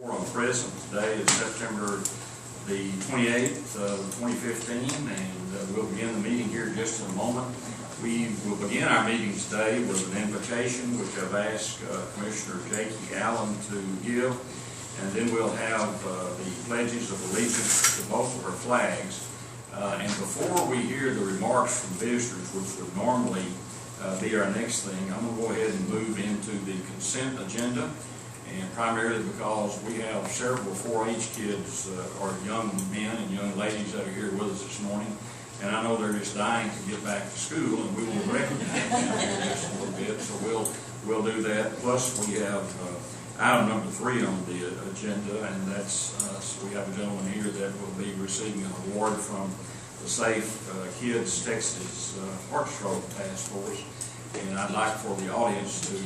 Present today is September the 28th of 2015, and we'll begin the meeting here just in a moment. We will begin our meeting today with an invitation which I've asked Commissioner Jakey Allen to give, and then we'll have the pledges of allegiance to both of our flags. And before we hear the remarks from visitors, which would normally be our next thing, I'm going to go ahead and move into the consent agenda. And primarily because we have several 4-H kids or young men and young ladies that are here with us this morning, and I know they're just dying to get back to school, and we will recognize them in just a little bit. So we'll do that. Plus, we have item number 3 on the agenda, and that's we have a gentleman here that will be receiving an award from the Safe Kids Texas Heart Stroke Task Force. And I'd like for the audience to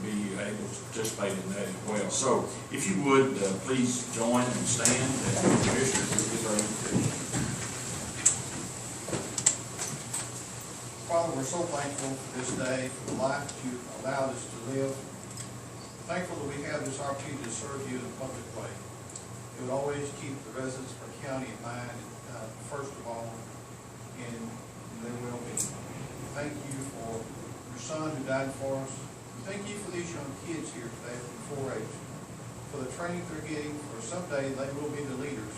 be able to participate in that as well. So, if you would, please join and stand, and the commissioners will give our invitation. Father, we're so thankful for this day, for the life that you allowed us to live. Thankful that we have this opportunity to serve you in a public way. It would always keep the residents of our county in mind, first of all, and they will be. Thank you for your son who died for us. Thank you for these young kids here today from 4-H, for the training they're getting, for someday they will be the leaders,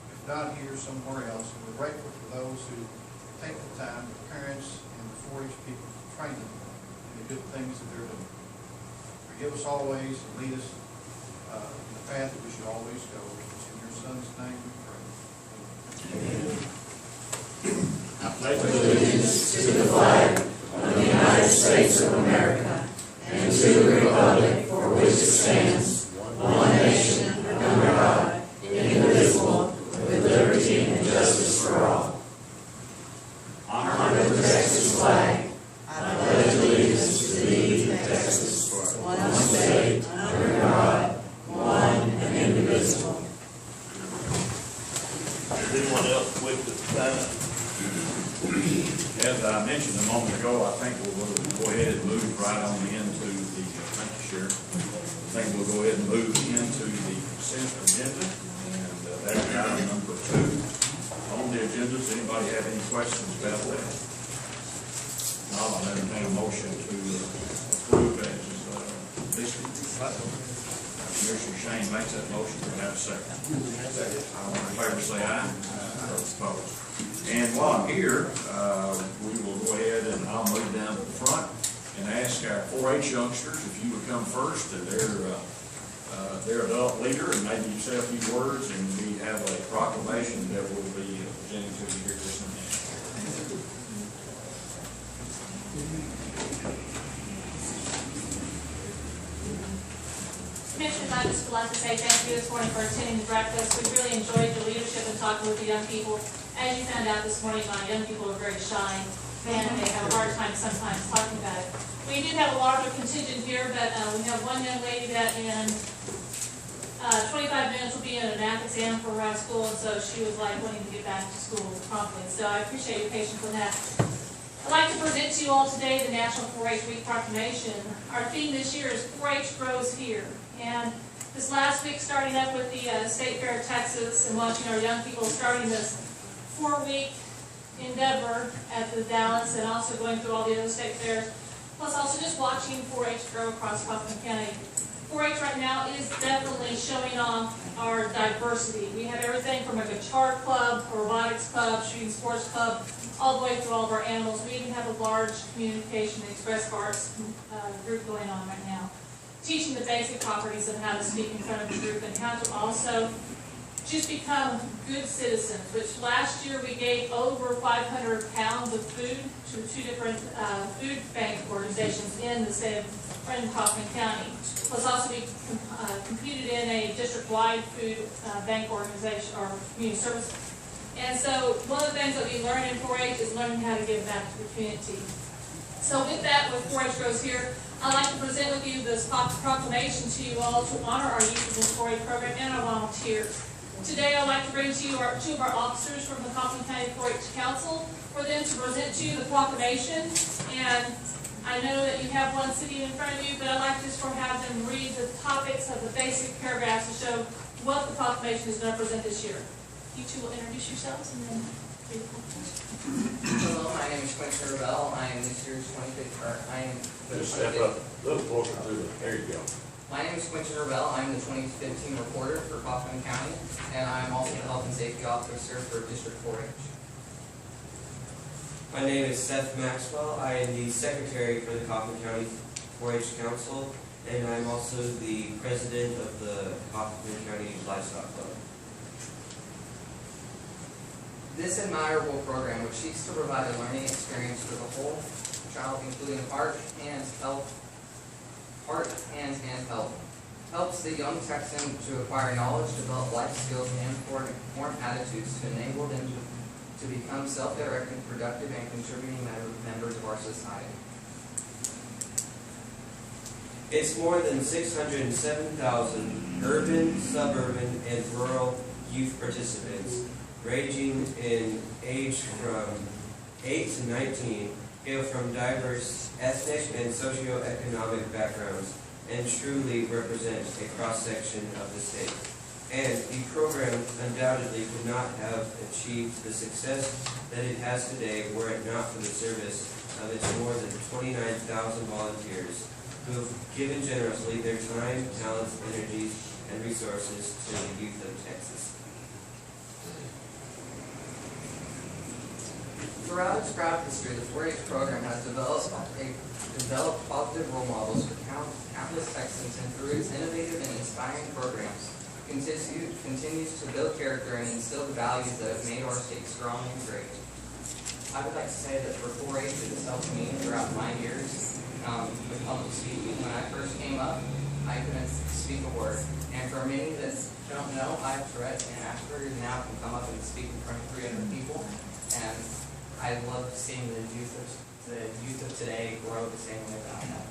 if not here, somewhere else. And we're grateful for those who take the time, the parents and the 4-H people, to train them in the good things that they're doing. Forgive us always and lead us in the path that we should always go. It's in your son's name we pray. Amen. I pledge allegiance to the flag of the United States of America and to the republic for which it stands, one nation, under God, indivisible, with liberty and justice for all. Honor the Texas flag. I pledge allegiance to thee, Texas, one state, under God, one and indivisible. Is anyone else with the As I mentioned a moment ago, I think we'll go ahead and move right on into the, thank you, Sheriff. I think we'll go ahead and move into the consent agenda, and that's item number 2 on the agenda. Does anybody have any questions about that? No, I'll entertain a motion to approve as listed. Commissioner Shane makes that motion. Do I have a second? All in favor say aye. Opposed. And while I'm here, we will go ahead and I'll move down to the front and ask our 4-H youngsters if you would come first, and their adult leader, and maybe you say a few words, and we have a proclamation that we'll be presenting to you here just in a minute. Commissioners, I just would like to say thank you this morning for attending the breakfast. We really enjoyed your leadership and talking with the young people. As you found out this morning, my young people are very shy and they have a hard time sometimes talking about it. We do have a larger contingent here, but we have one young lady that in 25 minutes will be in an math exam for her school, and so she was like wanting to get back to school promptly. So I appreciate your patience with that. I'd like to present to you all today the National 4-H Week Proclamation. Our theme this year is 4-H Grows Here. And this last week, starting up with the State Fair of Texas and watching our young people starting this 4-week endeavor at the Dallas, and also going through all the other state fairs, plus also just watching 4-H grow across Kaufman County. 4-H right now is definitely showing off our diversity. We have everything from a guitar club, a robotics club, shooting sports club, all the way through all of our animals. We even have a large communication and express arts group going on right now, teaching the basic properties of how to speak in front of the group and how to also just become good citizens, which last year we gave over 500 pounds of food to 2 different food bank organizations in the state of Kaufman County. Plus also we competed in a district-wide food bank organization or community service. And so one of the things that we learn in 4-H is learning how to give back to the community. So with that, with 4-H Grows Here, I'd like to present with you this proclamation to you all to honor our youth in this 4-H program and our volunteers. Today I'd like to bring to you 2 of our officers from the Kaufman County 4-H Council for them to present to you the proclamation. And I know that you have one sitting in front of you, but I'd like just to have them read the topics of the basic paragraphs to show what the proclamation is going to present this year. You two will introduce yourselves and then read the proclamation. Hello, my name is Quentin Rebell. I am this year's 25th, or I am the Just step 25th. up a little closer to the, there you go. My name is Quentin Rebell. I am the 2015 reporter for Kaufman County, and I am also the health and safety officer for District 4-H. My name is Seth Maxwell. I am the secretary for the Kaufman County 4-H Council, and I'm also the president of the Kaufman County Livestock Club. This admirable program, which seeks to provide a learning experience for the whole child, including heart, hands, and health, helps the young Texan to acquire knowledge, develop life skills, and form attitudes to enable them to become self-directed, productive, and contributing members of our society. It's more than 607,000 urban, suburban, and rural youth participants, ranging in age from 8 to 19, hail from diverse ethnic and socioeconomic backgrounds, and truly represent a cross-section of the state. And the program undoubtedly could not have achieved the success that it has today were it not for the service of its more than 29,000 volunteers who have given generously their time, talents, energies, and resources to the youth of Texas. Throughout its proud history, the 4-H program has developed positive role models for countless Texans, and through its innovative and inspiring programs, continues to build character and instill the values that have made our state strong and great. I would like to say that for 4-H, it has helped me throughout my years with public speaking. When I first came up, I couldn't speak a word. And for many that don't know, I have Tourette's and Asperger's, and now I can come up and speak in front of 300 people. And I love seeing the youth of today grow the same way that I have.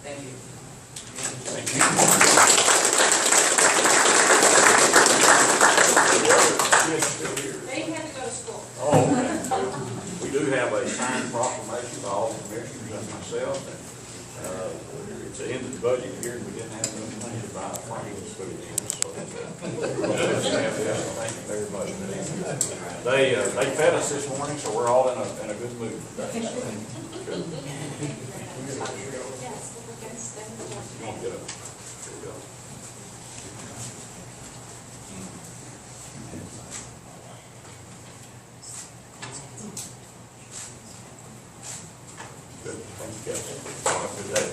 Thank you. Thank you. They had to go to school. Oh, okay. We do have a signed proclamation by all the commissioners and myself, and it's the end of the budget year, and we didn't have enough money to buy a frame to put it in, so thank you very much. They fed us this morning, so we're all in a good mood. Good. You won't get up. Here we go. Good. Thank you, guys. Have a good day.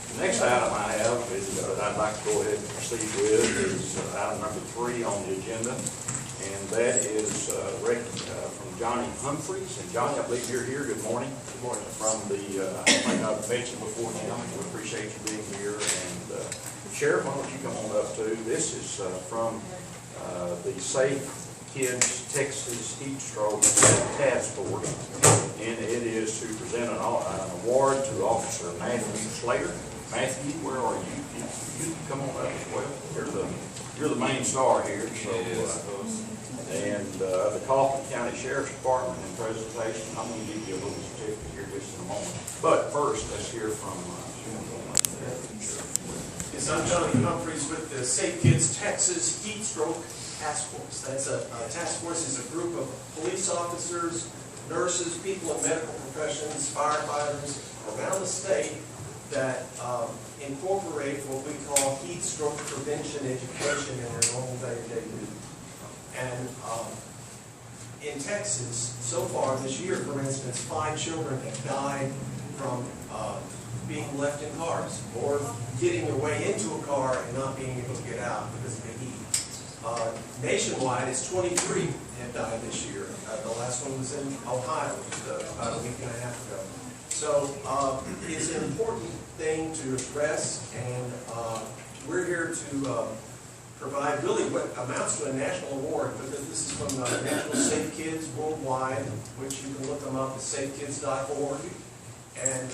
The next item I have is that I'd like to go ahead and proceed with is item number 3 on the agenda, and that is from Johnny Humphreys. And Johnny, I believe you're here. Good morning. Good morning. From the, I think I've met you before, Jim. We appreciate you being here. And Sheriff, why don't you come on up too? This is from the Safe Kids Texas Heat Stroke Task Force, and it is to present an award to Officer Matthew Slater. Matthew, where are you? You come on up as well. You're the main star here. So, and the Kaufman County Sheriff's Department in presentation. I'm going to give you a little certificate here just in a moment. But first, let's hear from. Yes, I'm Johnny Humphreys with the Safe Kids Texas Heat Stroke Task Force. That's a task force is a group of police officers, nurses, people in medical professions, firefighters around the state that incorporate what we call heat stroke prevention education in their normal day-to-day duty. And in Texas, so far this year, for instance, 5 children have died from being left in cars or getting their way into a car and not being able to get out because of the heat. Nationwide, it's 23 have died this year. The last one was in Ohio just about a week and a half ago. So it's an important thing to address, and we're here to provide really what amounts to a national award, because this is from National Safe Kids Worldwide, which you can look them up at safekids.org. And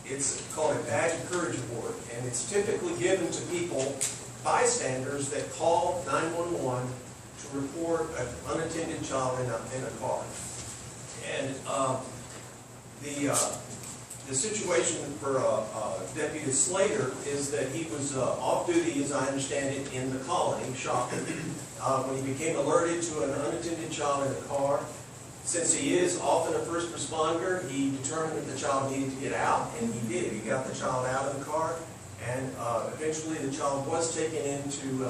it's called a Badge of Courage Award, and it's typically given to people, bystanders, that call 911 to report an unattended child in a car. And the situation for Deputy Slater is that he was off duty, as I understand it, in the colony, shopping, when he became alerted to an unattended child in a car. Since he is often a first responder, he determined that the child needed to get out, and he did. He got the child out of the car, and eventually the child was taken into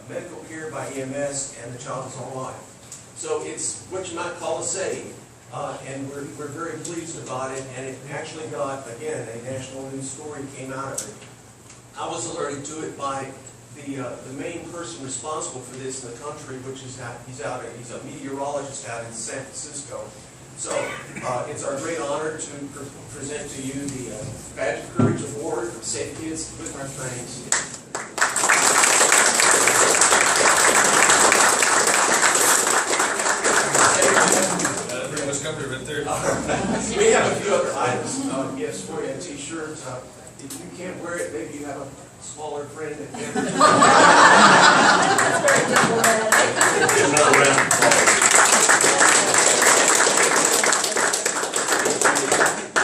medical care by EMS, and the child is alive. So it's what you might call a save. And we're very pleased about it, and it actually got, again, a national news story came out of it. I was alerted to it by the main person responsible for this in the country, which is he's a meteorologist out in San Francisco. So it's our great honor to present to you the Badge of Courage Award from Safe Kids with our thanks. We have a few other items, gifts for you, a t-shirt. If you can't wear it, maybe you have a smaller friend that can. That's very diplomatic.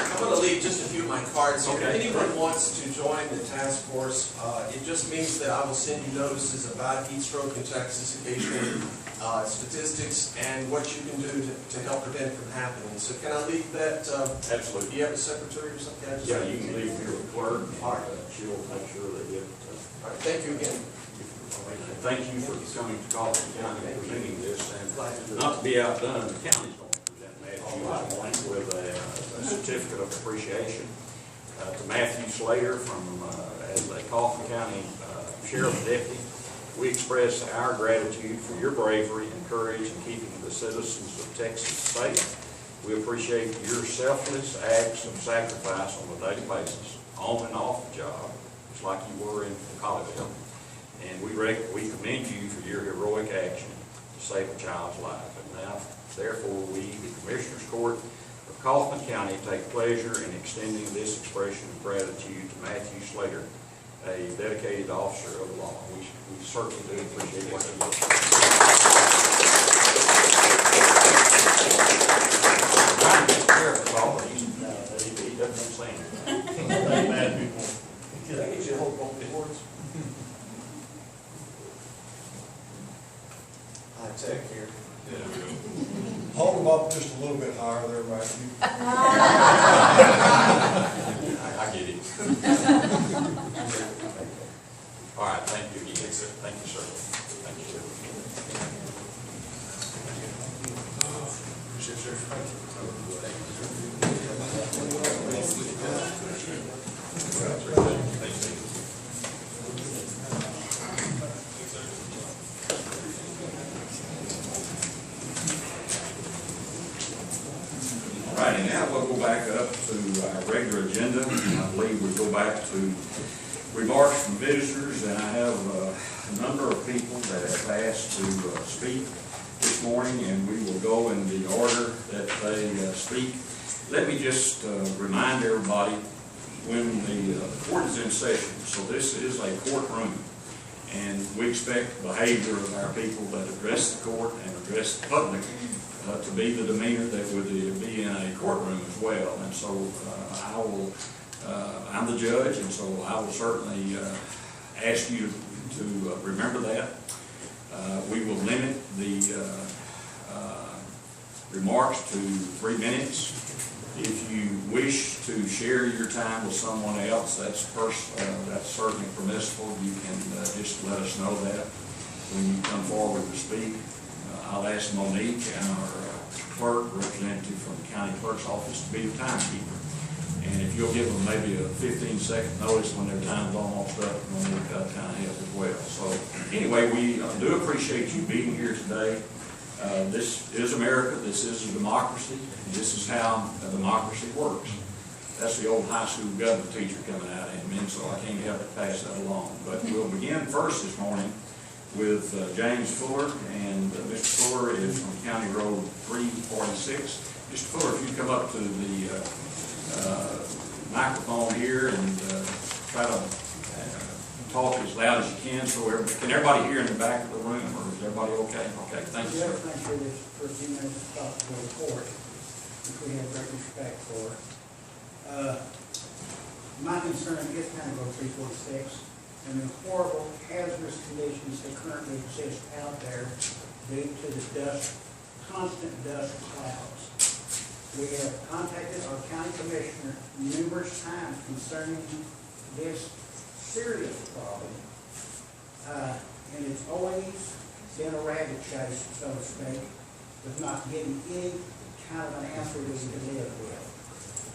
I'm going to leave just a few of my cards here. Okay. If anyone wants to join the task force, it just means that I will send you notices about heat stroke in Texas occasionally, statistics, and what you can do to help prevent it from happening. So can I leave that? Absolutely. Do you have a secretary or something? Yeah, you can leave here with the clerk. All right. She'll make sure they get. All right. Thank you again. Thank you for coming to Kaufman County and presenting this. And not to be outdone, the county's going to present Matthew this morning with a certificate of appreciation to Matthew Slater as a Kaufman County Sheriff Deputy. We express our gratitude for your bravery and courage in keeping the citizens of Texas safe. We appreciate your selfless acts of sacrifice on a daily basis, on and off the job, just like you were in Colleyville. And we commend you for your heroic action to save a child's life. And now, therefore, we, the Commissioners Court of Kaufman County, take pleasure in extending this expression of gratitude to Matthew Slater, a dedicated officer of the law. We certainly do appreciate what you do. Trying to be careful, Paul, but he doesn't say anything. Bad people. Can I get you to hold both the awards? High tech here. Hold them up just a little bit higher there, Matthew. I get it. All right, thank you again. Thank you, sir. Thank you, sir. All right, and now we'll go back up to our regular agenda. I believe we'll go back to remarks from visitors, and I have a number of people that have asked to speak this morning, and we will go in the order that they speak. Let me just remind everybody when the court is in session. So this is a courtroom, and we expect behavior of our people that address the court and address the public to be the demeanor that would be in a courtroom as well. And so I'm the judge, and so I will certainly ask you to remember that. We will limit the remarks to 3 minutes. If you wish to share your time with someone else, that's certainly permissible. You can just let us know that when you come forward to speak. I'll ask Monique, our clerk, representative from the county clerk's office, to be the timekeeper. And if you'll give them maybe a 15-second notice when their time's almost up, Monique kind of help as well. So anyway, we do appreciate you being here today. This is America. This is a democracy. This is how a democracy works. That's the old high school government teacher coming out in me, so I can't help but pass that along. But we'll begin first this morning with James Fuller, and Mr. Fuller is from County Road 346. Mr. Fuller, if you come up to the microphone here and try to talk as loud as you can, so can everybody hear in the back of the room, or is everybody okay? Okay, thank you, Yeah, sir. thank you for a few minutes to talk to the court, which we have great respect for. My concern is County Road 346 and the horrible hazardous conditions that currently exist out there due to the dust, constant dust clouds. We have contacted our county commissioner numerous times concerning this serious problem. And it's always been a rabbit chase, so to speak, with not getting any kind of an answer we can live with.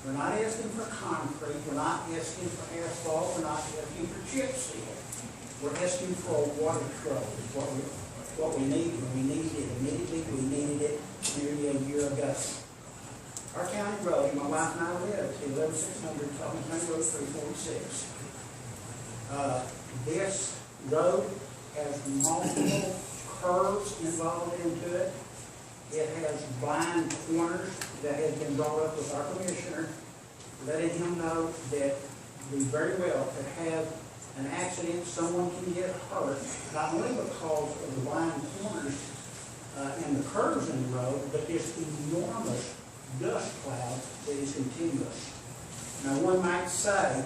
We're not asking for concrete, we're not asking for asphalt, we're not asking for chip seal. We're asking for a water trough, is what we need, and we needed it immediately. We needed it nearly a year ago. Our county road, my wife and I live at 11600 Kaufman County Road 346. This road has multiple curves involved into it. It has blind corners that has been brought up with our commissioner, letting him know that we very well could have an accident, someone can get hurt, not only because of the blind corners and the curves in the road, but this enormous dust cloud that is continuous. Now, one might say,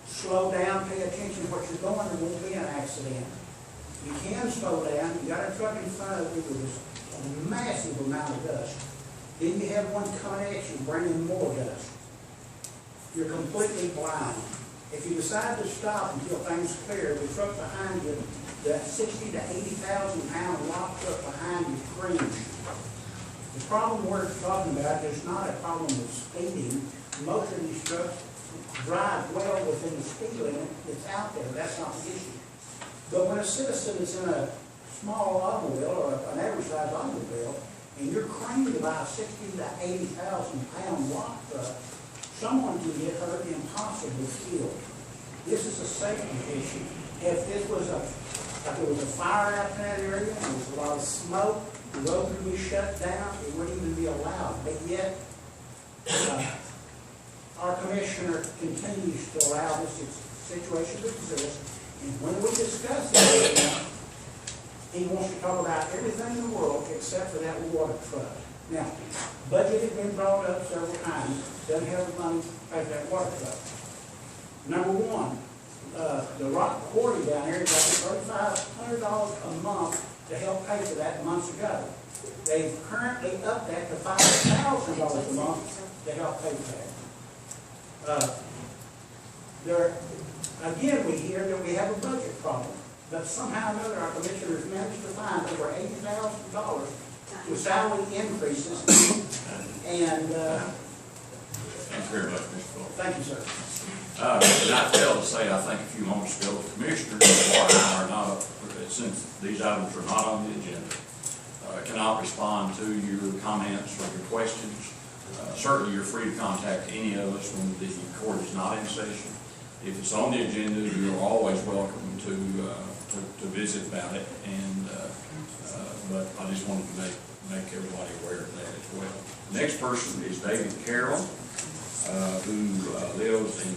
slow down, pay attention to what you're going, there won't be an accident. You can slow down. You got a truck in front of you with this massive amount of dust. Then you have one coming at you, bringing more dust. You're completely blind. If you decide to stop until things clear, the truck behind you, that 60 to 80,000 pound rock truck behind you, screams. The problem we're talking about is not a problem with speeding. Most of these trucks drive well within the speed limit that's out there. That's not the issue. But when a citizen is in a small automobile or an average size automobile, and you're craned by a 60 to 80,000 pound rock truck, someone can get hurt and possibly killed. This is a safety issue. If this was if there was a fire out in that area and there was a lot of smoke, the road would be shut down, it wouldn't even be allowed. But yet, our commissioner continues to allow this situation to exist. And when we discuss it, he wants to talk about everything in the world except for that water truck. Now, budget has been brought up several times, doesn't have the money to pay for that water truck. Number one, the rock quarry down there got $3,500 a month to help pay for that months ago. They've currently upped that to $5,000 a month to help pay for that. Again, we hear that we have a budget problem, but somehow or another our commissioners managed to find over $80,000 with salary increases, and Thank you very much, Mr. Fuller. thank you, sir. And I failed to say, I think a few moments ago, the commissioners are not, since these items are not on the agenda, cannot respond to your comments or your questions. Certainly, you're free to contact any of us when the court is not in session. If it's on the agenda, you're always welcome to visit about it. And but I just wanted to make everybody aware of that as well. Next person is David Carroll, who lives in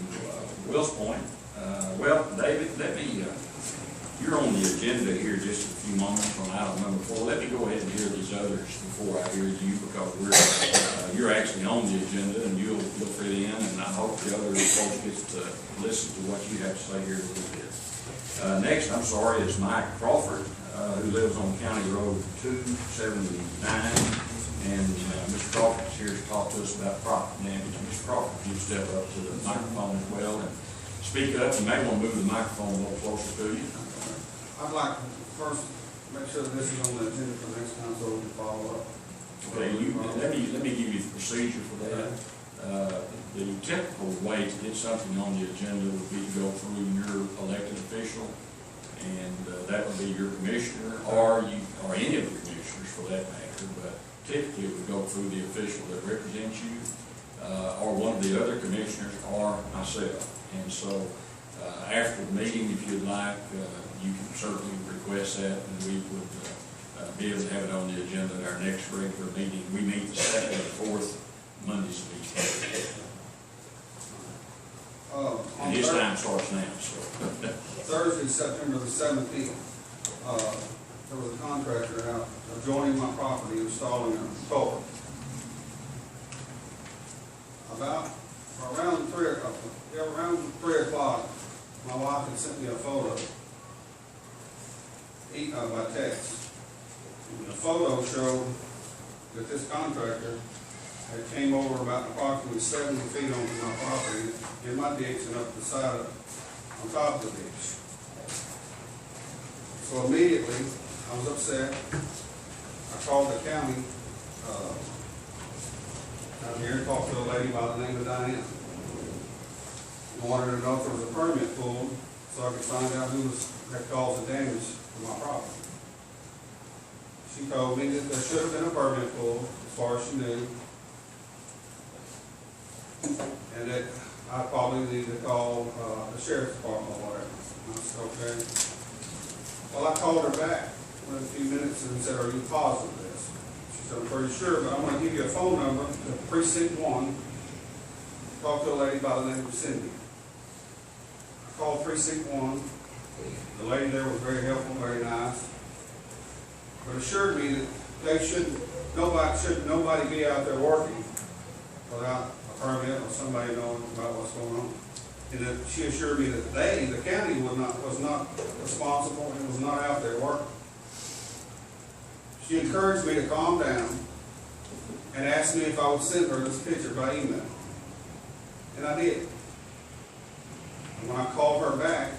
Wills Point. Well, David, you're on the agenda here just a few moments on item number 4. Let me go ahead and hear these others before I hear you, because you're actually on the agenda and you'll fit in, and I hope the other folks get to listen to what you have to say here a little bit. Next, I'm sorry, is Mike Crawford, who lives on County Road 279, and Mr. Crawford's here to talk to us about property damage. Mr. Crawford, if you step up to the microphone as well and speak up. You may want to move the microphone a little closer to you. I'd like to first make sure that this is on the agenda for next time so we can follow up. Okay, let me give you the procedure for that. The typical way to get something on the agenda would be to go through your elected official, and that would be your commissioner or any of the commissioners for that matter, but typically it would go through the official that represents you, or one of the other commissioners, or myself. And so after the meeting, if you'd like, you can certainly request that, and we would be able to have it on the agenda at our next regular meeting. We meet the second and fourth Mondays of each month. On And his time starts now, so. Thursday, September the 17th, there was a contractor out adjoining my property installing a culvert. Around 3 o'clock, my wife had sent me a photo by text. And the photo showed that this contractor had came over about approximately 70 feet onto my property in my ditch and up the side on top of the ditch. So immediately, I was upset. I called the county out here and talked to a lady by the name of Diane. I wanted to know if there was a permit pulled so I could find out who had caused the damage to my property. She told me that there should have been a permit pulled, as far as she knew, and that I probably need to call the sheriff's department or whatever. I said, okay. Well, I called her back in a few minutes and said, are you positive of this? She said, I'm pretty sure, but I'm going to give you a phone number to precinct 1. Talk to a lady by the name of Cindy. I called precinct 1. The lady there was very helpful, very nice, but assured me that nobody be out there working without a permit or somebody knowing about what's going on. And that she assured me that the county was not responsible and was not out there working. She encouraged me to calm down and asked me if I would send her this picture by email. And I did. And when I called her back,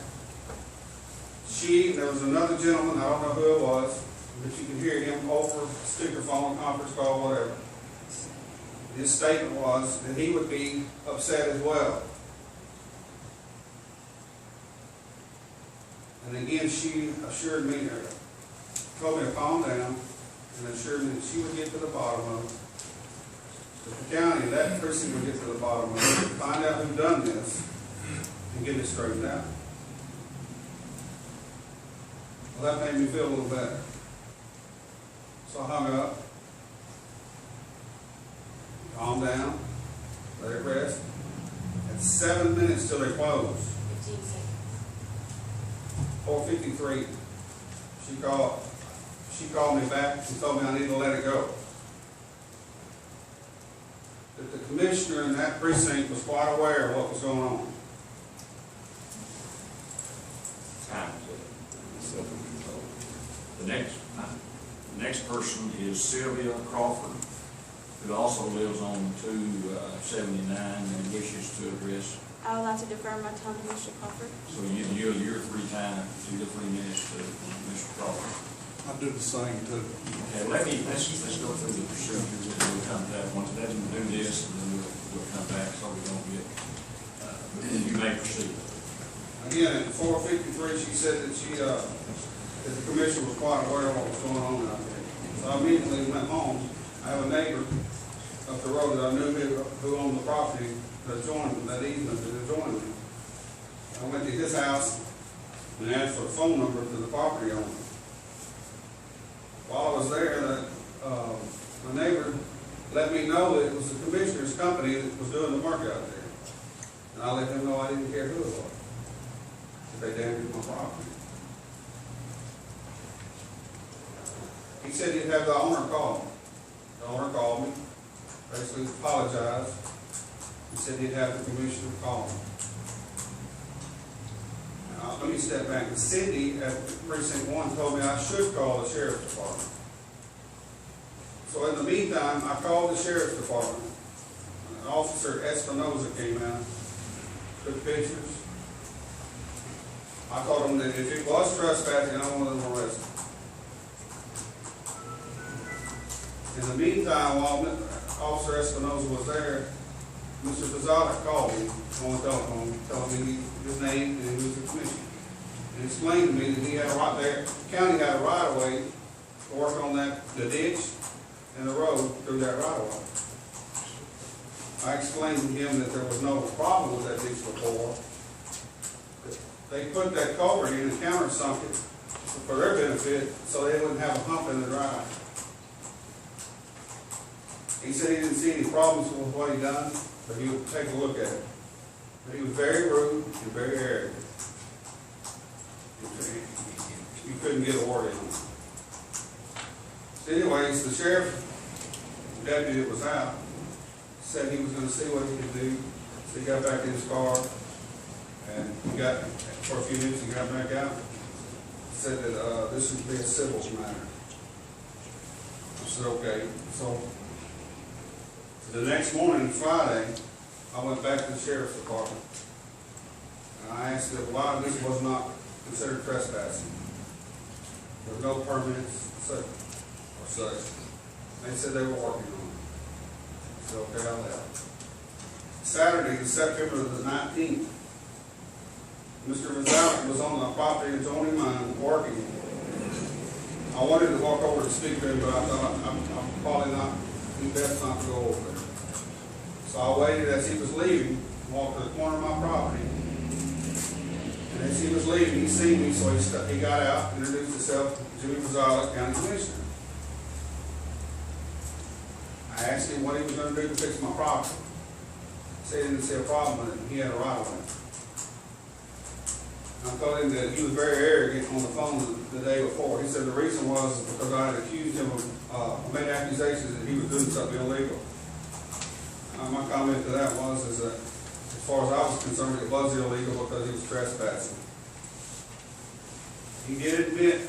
there was another gentleman, I don't know who it was, but you could hear him over speakerphone, conference call, whatever. His statement was that he would be upset as well. And again, she assured me, told me to calm down, and assured me that she would get to the bottom of it. That the county, that precinct would get to the bottom of it, find out who done this, and get it straightened out. Well, that made me feel a little better. So I hung up, calmed down, let it rest. At 7 minutes till they closed, 15 seconds. 4:53, she called me back and told me I need to let it go. That the commissioner in that precinct was quite aware of what was going on. The next person is Sylvia Crawford, who also lives on 279 and wishes to address. I would like to defer my time to Mr. Crawford. So you're 3 minutes to Mr. Crawford. I do the same too. Okay, let's go through the procedures and we'll come back. Once it doesn't do this, and then we'll come back so we don't get, you may proceed. Again, at 4:53, she said that that the commission was quite aware of what was going on out there. So I immediately went home. I have a neighbor up the road that I knew who owned the property that adjoined that easement that adjoined me. I went to his house and asked for a phone number to the property owner. While I was there, my neighbor let me know that it was the commissioner's company that was doing the work out there. And I let him know I didn't care who it was. They damaged my property. He said he'd have the owner call me. The owner called me, basically apologized. He said he'd have the commissioner call me. Now, let me step back. Cindy at Precinct 1 told me I should call the sheriff's department. So in the meantime, I called the sheriff's department. Officer Espinoza came out, took pictures. I told him that if it was trespassing, I wanted them arrested. In the meantime, while Officer Espinoza was there, Mr. Pizzotta called me on the telephone, telling me his name and he was the commissioner. And explained to me that he had a right there, the county had a right of way to work on the ditch and the road through that right of way. I explained to him that there was no problem with that ditch before. They put that culvert in and countersunk it for their benefit so they wouldn't have a hump in the drive. He said he didn't see any problems with what he done, but he would take a look at it. But he was very rude and very arrogant. You couldn't get a word in. So anyways, the sheriff deputy that was out said he was going to see what he could do. So he got back in his car, and he got, for a few minutes, he got back out. Said that this would be a civil matter. I said, okay. So the next morning, Friday, I went back to the sheriff's department. And I asked them why this was not considered trespassing. There were no permits or such. They said they were working on it. So okay, I left. Saturday, September the 19th, Mr. Vazalik was on the property adjoining mine working. I wanted to walk over to speak to him, but I thought I'm probably not, it'd be best not to go over there. So I waited as he was leaving, walked to the corner of my property. And as he was leaving, he seen me, so he got out, introduced himself, Jimmy Vazalik, County Commissioner. I asked him what he was going to do to fix my property. He said he didn't see a problem with it, and he had a right of way. I told him that he was very arrogant on the phone the day before. He said the reason was because I had accused him of, made accusations that he was doing something illegal. My comment to that was is that as far as I was concerned, it was illegal because he was trespassing. He did admit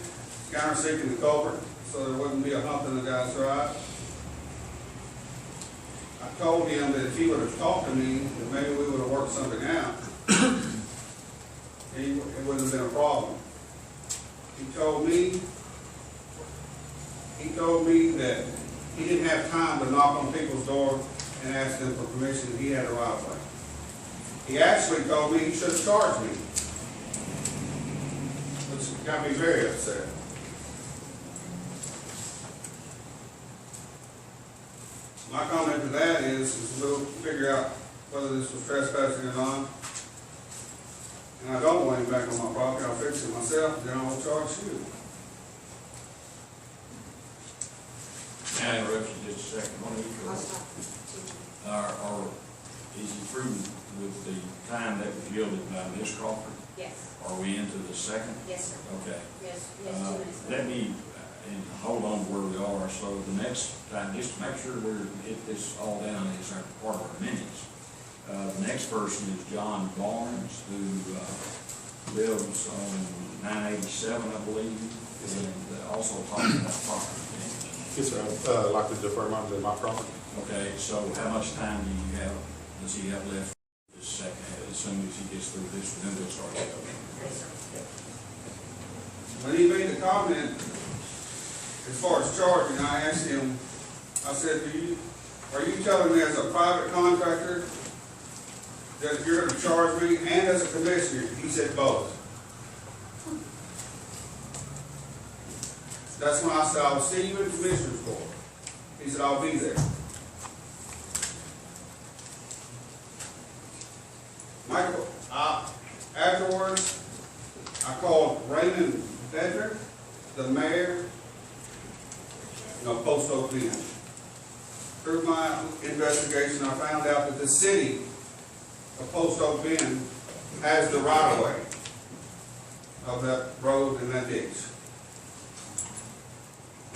counter-seeking the culprit, so there wouldn't be a hump in the guy's ride. I told him that if he would have talked to me, that maybe we would have worked something out. It wouldn't have been a problem. He told me that he didn't have time to knock on people's door and ask them for permission. He had a right of way. He actually told me he should have charged me, which got me very upset. My comment to that is we'll figure out whether this was trespassing or not. And I don't want him back on my property. I'll fix it myself, then I'll charge you. May I interrupt you just a second? Or is he through with the time that was yielded by Ms. Crawford? Yes. Are we into the second? Yes, sir. Okay. Yes, 2 minutes. Let me, and hold on where we are, so the next time, just to make sure we're get this all down as our part of our minutes. The next person is John Barnes, who lives on 987, I believe, and also talking about property damage. Yes, sir. I'd like to defer mine to my property. Okay, so how much time does he have left this second? As soon as he gets through this, then we'll start the other. When he made the comment, as far as charging, I asked him, I said, are you telling me as a private contractor that you're going to charge me and as a commissioner? He said both. That's when I said, I'll see you in Commissioner's Court. He said, I'll be there. Michael, afterwards, I called Raymond Bedford, the mayor of Post Oak Bend. Through my investigation, I found out that the city of Post Oak Bend has the right-of-way of that road and that ditch.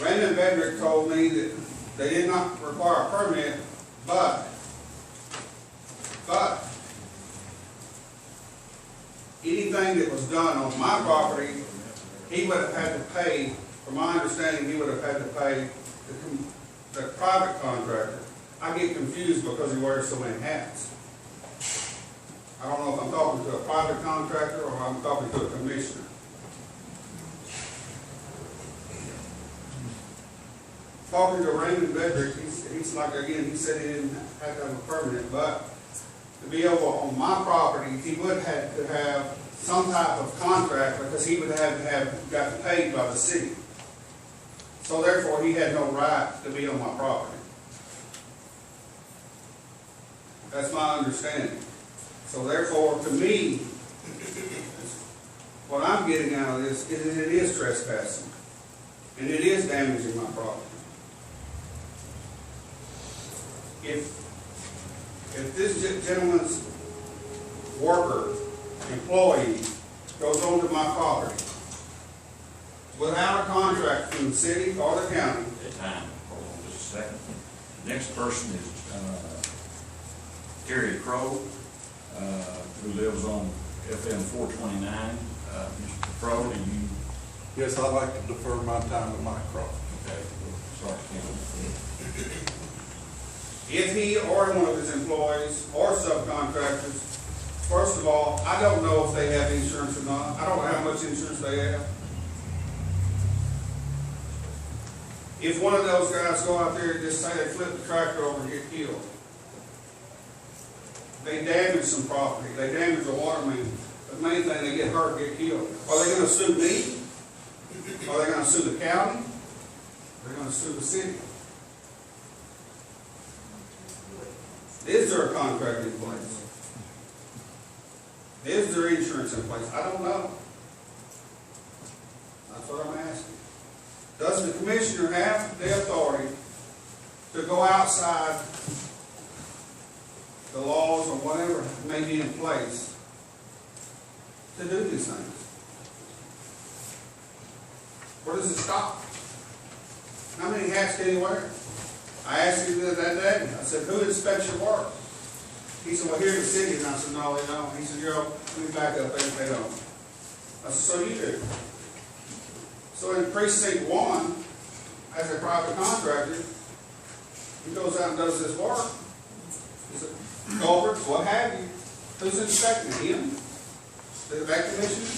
Raymond Bedford told me that they did not require a permit, but anything that was done on my property, he would have had to pay, from my understanding, he would have had to pay the private contractor. I get confused because he wears so many hats. I don't know if I'm talking to a private contractor or I'm talking to a commissioner. Talking to Raymond Bedrick, he's like, again, he said he didn't have to have a permit, but to be able on my property, he would have to have some type of contract because he would have to have gotten paid by the city. So therefore, he had no right to be on my property. That's my understanding. So therefore, to me, what I'm getting out of this is it is trespassing. And it is damaging my property. if this gentleman's worker, employee, goes onto my property without a contract from the city or the county, At time, hold on just a second. Next person is, Terry Crow, who lives on FM 429. Mr. Crow, do you, Yes, I'd like to defer my time to Mike Croft. okay, sorry, Ken. if he or one of his employees or subcontractors, first of all, I don't know if they have insurance or not. I don't know how much insurance they have. If one of those guys go out there and just say they flip the tractor over and get killed, they damage some property, they damage a water main, the main thing, they get hurt, get killed. Are they gonna sue me? Are they gonna sue the county? Are they gonna sue the city? Is there a contract in place? Is there insurance in place? I don't know. That's what I'm asking. Does the commissioner have the authority to go outside the laws or whatever may be in place to do these things? Where does it stop? How many hats can you wear? I asked you that day. I said, who inspects your work? He said, well, here in the city. And I said, no, they don't. He said, let me back up. They don't. I said, so you do. So in precinct 1, as a private contractor, he goes out and does this work. He said, culverts, what have you. Who's inspecting him? That commissioner?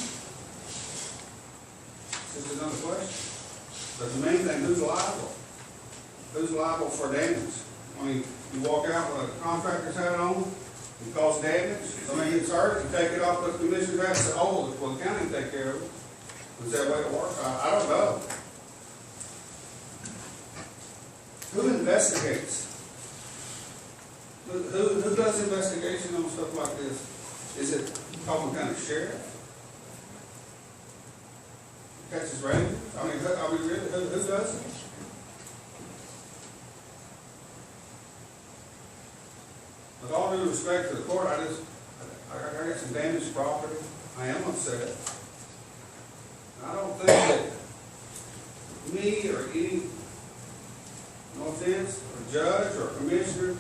This is another question. But the main thing, who's liable? Who's liable for damage? I mean, you walk out with a contractor's hat on, you cause damage, somebody gets hurt, you take it off, put the commissioner's hat, and say, oh, well, the county take care of it. Is that way it works? I don't know. Who investigates? Who does investigation on stuff like this? Is it Kaufman County Sheriff? Texas Rangers? I mean, really, who does it? With all due respect to the court, I got some damaged property. I am upset. I don't think that me or any, no offense, or judge or commissioner,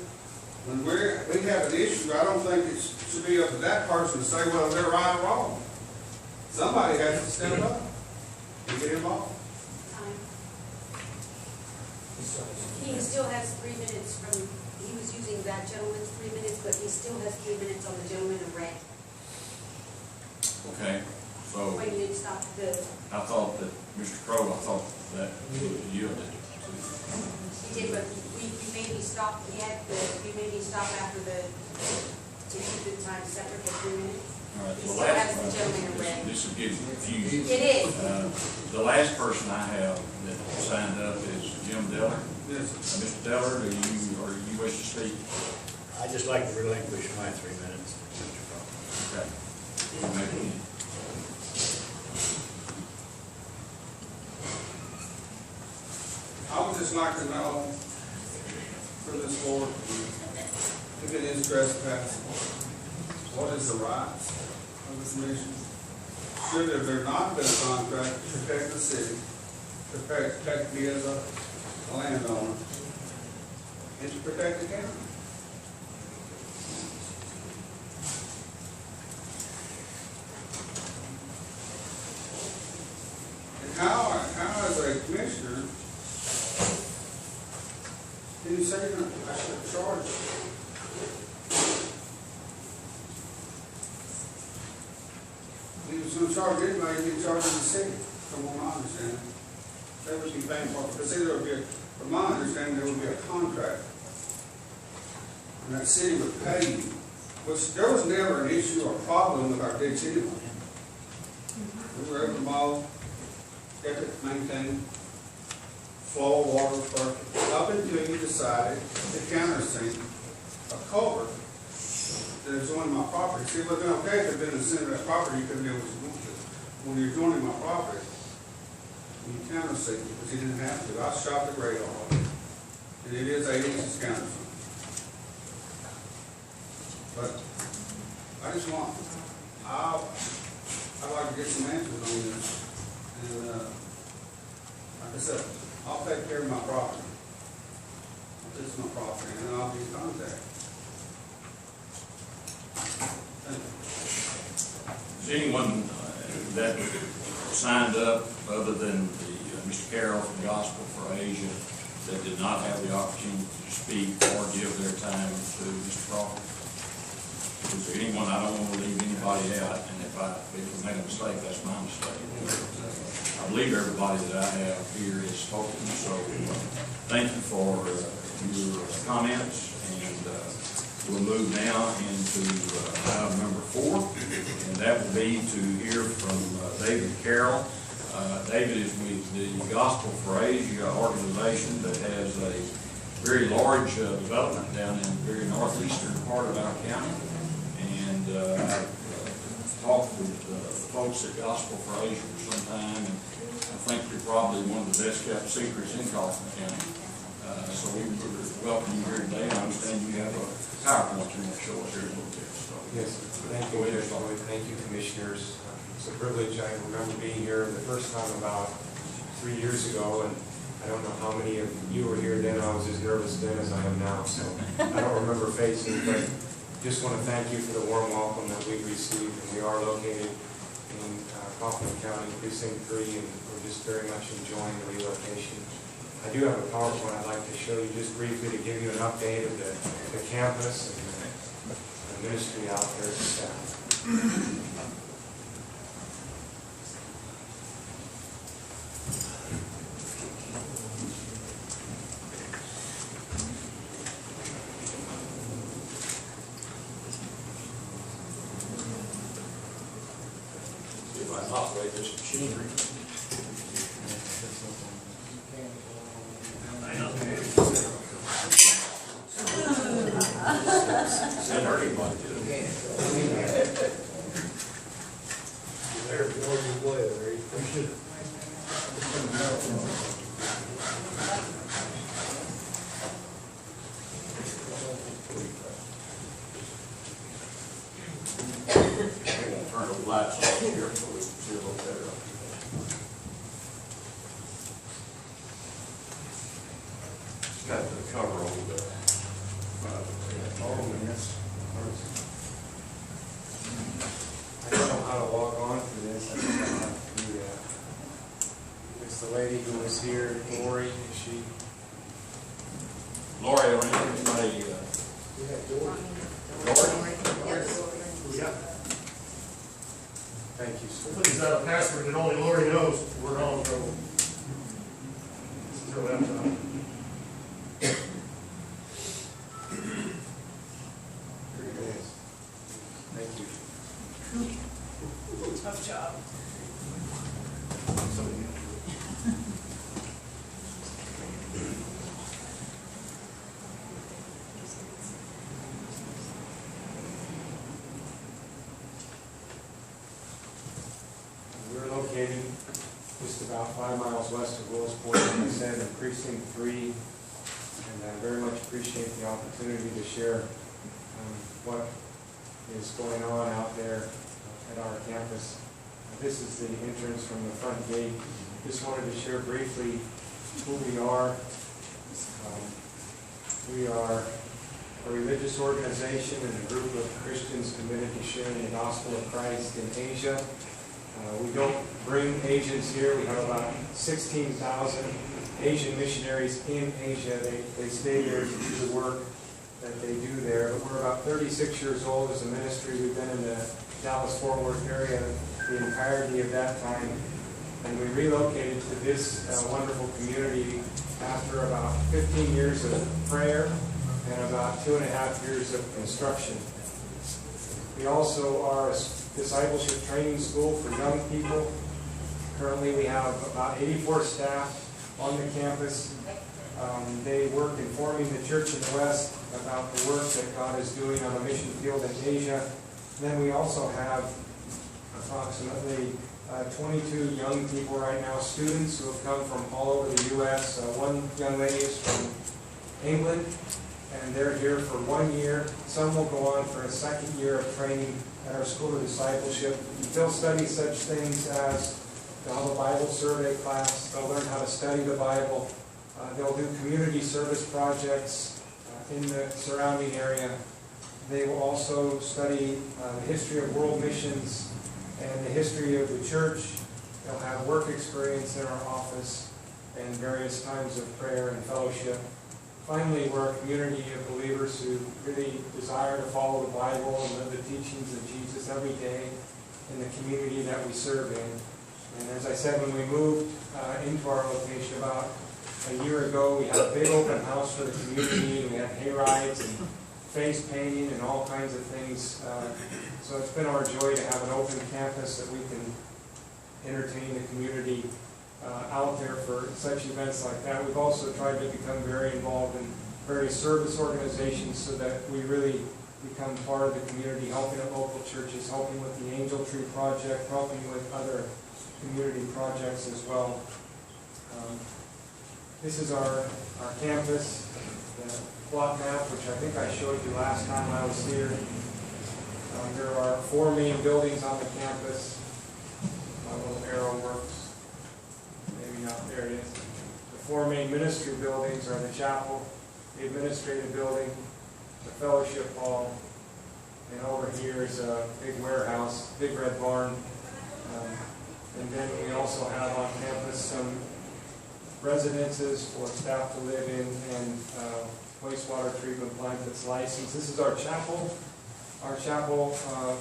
when we have an issue, I don't think it should be up to that person to say, well, they're right or wrong. Somebody has to step up and get involved. He still has 3 minutes from, he was using that gentleman's 3 minutes, but he still has 3 minutes on the gentleman in red. Okay, so When you stop the, I thought that, Mr. Crowe, I thought that you yielded. he did, but we made me stop, we made me stop after the, to keep the time separate for 3 minutes. All right, He the still last, has the gentleman in red. this will get confusing. It is. The last person I have that signed up is Jim Diller. Yes. Mr. Diller, do you wish to speak? I'd just like to relinquish my 3 minutes, Mr. Crawford. Okay. You may begin. I would just like to know for this board, if it is trespassing, what is the rights of the commission? Should there not been a contract to protect the city, to protect me as a landowner, and to protect the county? And how as a commissioner, can you say that I should charge? If he was going to charge anybody, he'd charge the city, from what I understand. They would be paying for it, because there would be, from my understanding, there would be a contract. And that city would pay you, which there was never an issue or problem with our ditch anyway. We were able to mow, kept it maintained, flow of water was perfect, up until you decided to countersink a culvert that is joining my property. See, it would have been okay if it had been in the center of that property, you couldn't do what you wanted to. When you're joining my property, you countersink it, because you didn't have to. I shot the grade all of it. And it is 8 inches countersunk. But I just want, I'd like to get some answers on this. And, like I said, I'll take care of my property. This is my property, and then I'll be in contact. Thank you. Is anyone that signed up, other than Mr. Carroll from Gospel for Asia, that did not have the opportunity to speak or give their time to Mr. Crawford? Is there anyone? I don't want to leave anybody out, and if we made a mistake, that's my mistake. I believe everybody that I have here is spoken, so thank you for your comments, and we'll move now into item number 4, and that will be to hear from David Carroll. David is with the Gospel for Asia organization that has a very large development down in the very northeastern part of our county, and I've talked with the folks at Gospel for Asia for some time, and I think you're probably one of the best kept secrets in Kaufman County. So we welcome you here today. I understand you have a PowerPoint you want to show us here in a little bit. So. Yes, thank you, Judge Lloyd. Thank you, Commissioners. It's a privilege. I remember being here the first time about 3 years ago, and I don't know how many of you were here then. I was as nervous then as I am now, so I don't remember faces, but just want to thank you for the warm welcome that we've received. And we are located in Kaufman County, Precinct 3, and we're just very much enjoying the relocation. I do have a PowerPoint I'd like to show you just briefly to give you an update of the campus and the ministry out there, the staff. See if I can operate this machinery. Turn the lights off here so we can see a little better. It's got the cover over there. Oh, yes. I don't know how to log on for this. I think I have to do that. It's the lady who was here, Lori. Is she? Lori, or anybody? Lori? Yeah. Thank you, sir. Please, a password that only Lori knows. We're all in trouble. Throw that out. Very good. Thank you. Tough job. We're located just about 5 miles west of Willisport, like I said, in Precinct 3, and I very much appreciate the opportunity to share what is going on out there at our campus. This is the entrance from the front gate. Just wanted to share briefly who we are. We are a religious organization and a group of Christians committed to sharing the gospel of Christ in Asia. We don't bring Asians here. We have about 16,000 Asian missionaries in Asia. They stay there to do the work that they do there. But we're about 36 years old as a ministry. We've been in the Dallas-Fort Worth area the entirety of that time. And we relocated to this wonderful community after about 15 years of prayer and about 2.5 years of construction. We also are a discipleship training school for young people. Currently we have about 84 staff on the campus. They work informing the church in the West about the work that God is doing on a mission field in Asia. And then we also have approximately 22 young people right now, students who have come from all over the U.S. One young lady is from England, and they're here for 1 year. Some will go on for a second year of training at our School of Discipleship. They'll study such things as, they'll have a Bible survey class, they'll learn how to study the Bible, they'll do community service projects in the surrounding area. They will also study the history of world missions and the history of the church. They'll have work experience in our office and various times of prayer and fellowship. Finally, we're a community of believers who really desire to follow the Bible and live the teachings of Jesus every day in the community that we serve in. And as I said, when we moved into our location about a year ago, we had a big open house for the community, and we had hay rides and face painting and all kinds of things. So it's been our joy to have an open campus that we can entertain the community out there for such events like that. We've also tried to become very involved in various service organizations so that we really become part of the community, helping at local churches, helping with the Angel Tree Project, helping with other community projects as well. This is our campus, the plot map, which I think I showed you last time I was here. There are 4 main buildings on the campus. My little arrow works. Maybe not, there it is. The 4 main ministry buildings are the chapel, the administrative building, the fellowship hall, and over here is a big warehouse, big red barn. And then we also have on campus some residences for staff to live in and wastewater treatment plant that's licensed. This is our chapel. Our chapel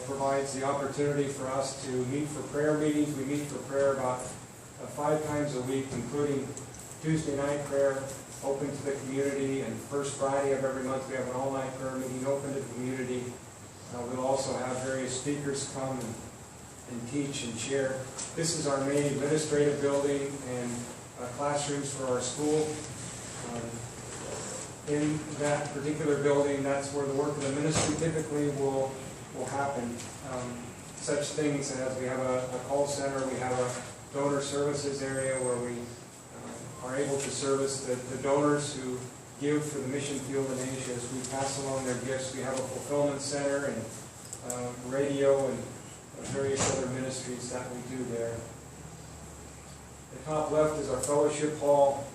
provides the opportunity for us to meet for prayer meetings. We meet for prayer about 5 times a week, including Tuesday night prayer, open to the community, and first Friday of every month we have an all-night prayer meeting open to the community. We'll also have various speakers come and teach and share. This is our main administrative building and classrooms for our school. In that particular building, that's where the work of the ministry typically will happen. Such things as we have a call center, we have a donor services area where we are able to service the donors who give for the mission field in Asia as we pass along their gifts. We have a fulfillment center and radio and various other ministries that we do there. The top left is our fellowship hall.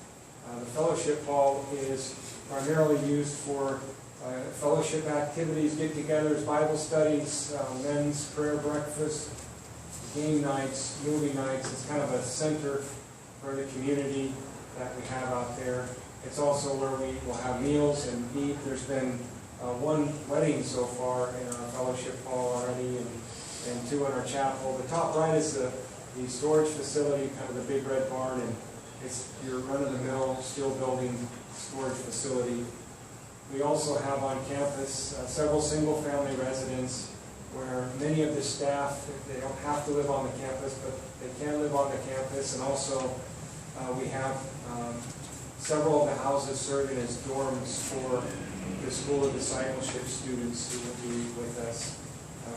The fellowship hall is primarily used for fellowship activities, get-togethers, Bible studies, men's prayer breakfast, game nights, movie nights. It's kind of a center for the community that we have out there. It's also where we will have meals and eat. There's been 1 wedding so far in our fellowship hall already, and 2 in our chapel. The top right is the storage facility, kind of the big red barn, and it's your run-of-the-mill steel building storage facility. We also have on campus several single-family residents where many of the staff, they don't have to live on the campus, but they can live on the campus. And also we have several of the houses serving as dorms for the School of Discipleship students who will be with us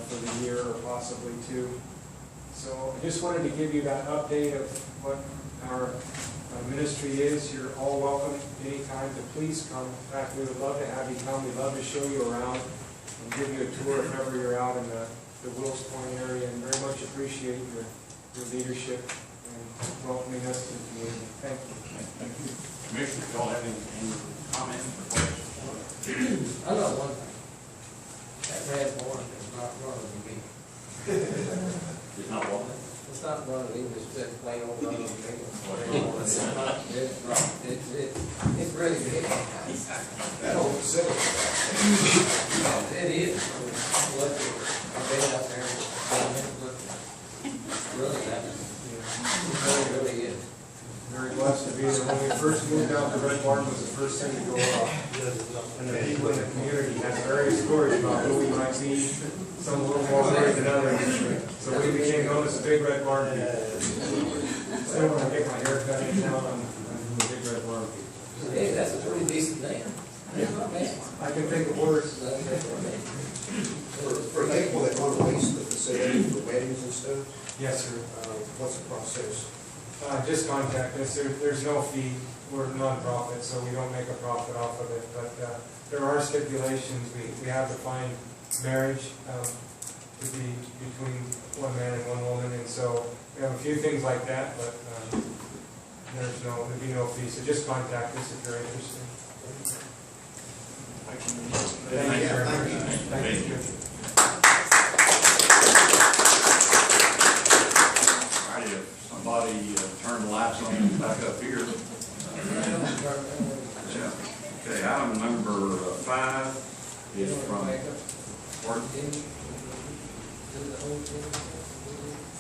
for the year or possibly 2. So I just wanted to give you that update of what our ministry is. You're all welcome anytime to please come. In fact, we would love to have you come. We'd love to show you around and give you a tour if ever you're out in the Wills Point area, and very much appreciate your leadership and welcoming us to the community. Thank you. Thank you. Commissioner, do y'all have any comments or questions? I know one thing. That red barn is not running to me. It's not what? It's not running, it's just plain old running to me. It's really big. That old facility. It is. Look, I've been out there, really, it really is. Very blessed to be there. When we first moved out, the red barn was the first thing to go off. And the people in the community had various stories about who we might be, some a little more worried than others. So we became known as the Big Red Barn people. Still, when I get my hair cut in town, I'm the Big Red Barn people. Hey, that's a pretty decent name. I can think of worse. For people that want to lease the facility for weddings and stuff, Yes, sir. what's the process? Just contact us. There's no fee. we're nonprofit, so we don't make a profit off of it, but there are stipulations. We have defined marriage to be between one man and one woman, and so we have a few things like that, but there'd be no fee, so just contact us if you're interested. Thank you very much. Thank you. All right, if somebody turn the lights on back up here. Yeah. Okay, item number 5 is from, pardon?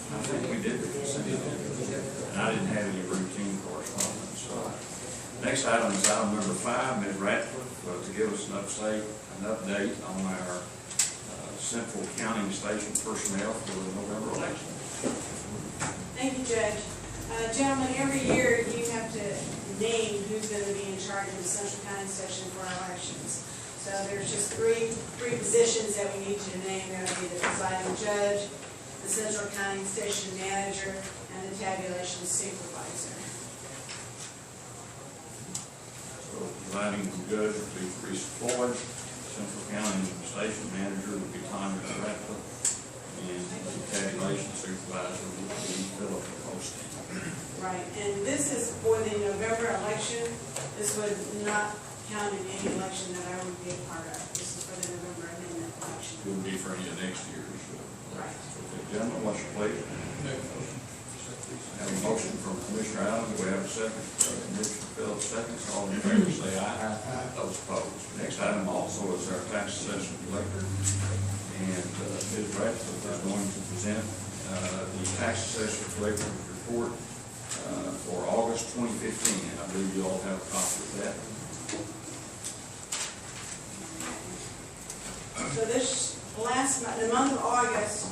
I think we did the consent agenda, and I didn't have any routine correspondence. So, next item is item number 5, Ms. Ratcliffe, to give us an update on our Central Counting Station personnel for the November election. Thank you, Judge. Gentlemen, every year you have to name who's going to be in charge of the Central Counting Station for our elections. So there's just three positions that we need you to name. That would be the presiding judge, the Central Counting Station manager, and the tabulation supervisor. So, providing judge would be Teresa Floyd, Central County Station manager would be Tanya Ratcliffe, and the tabulation supervisor would be Philip Osteen. Right, and this is for the November election. This would not count in any election that I would be a part of. This is for the November amendment election. It would be for any of next year's election. Right. Okay, gentlemen, what's your pleasure? Have a motion from Commissioner Allen, do we have a second? Commissioner Phillips, seconds. All in favor say aye. Those opposed. Next item also is our tax assessment collector. And Ms. Ratcliffe is going to present the tax assessment collector's report for August 2015. And I believe you all have a copy of that. So this last month, the month of August,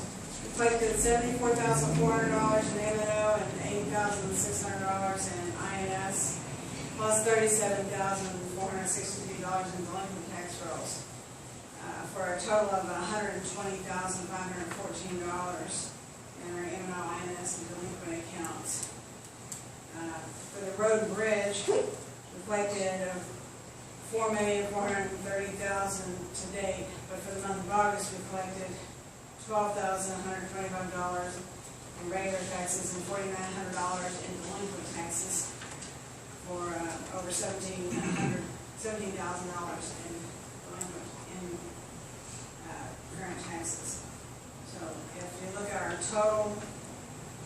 collected $74,400 in M&O and $80,600 in INS, plus $37,463 in delinquent tax rolls, for a total of $120,514 in our M&O, INS, and delinquent accounts. For the road and bridge, we collected $4,430,000 to date, but for the month of August, we collected $12,125 in regular taxes and $4,900 in delinquent taxes, for over $17,000 in current taxes. So if you look at our total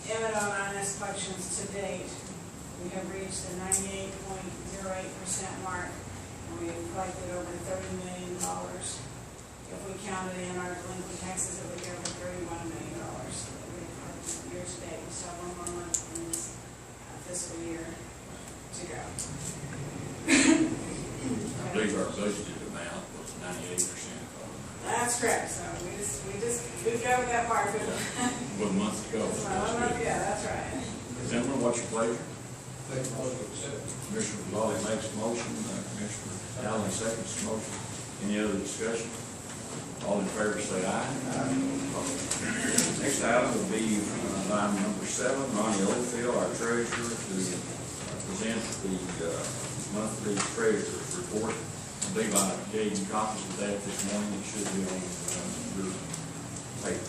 M&O INS collections to date, we have reached the 98.08% mark, and we have collected over $30 million. If we counted in our delinquent taxes, it would be over $31 million that we have collected year to date. We still have one more month in this fiscal year to go. I believe our budgeted amount was 98%. That's correct. So we've covered that part. One month ago. Yeah, that's right. Gentlemen, what's your pleasure? Commissioner Ballard makes a motion, Commissioner Allen seconds the motion. Any other discussion? All in favor say aye. Next item will be item number 7, Ronnie Oldfield, our treasurer, to present the monthly treasurer's report. I believe I gave you copies of that this morning. It should be on your paper.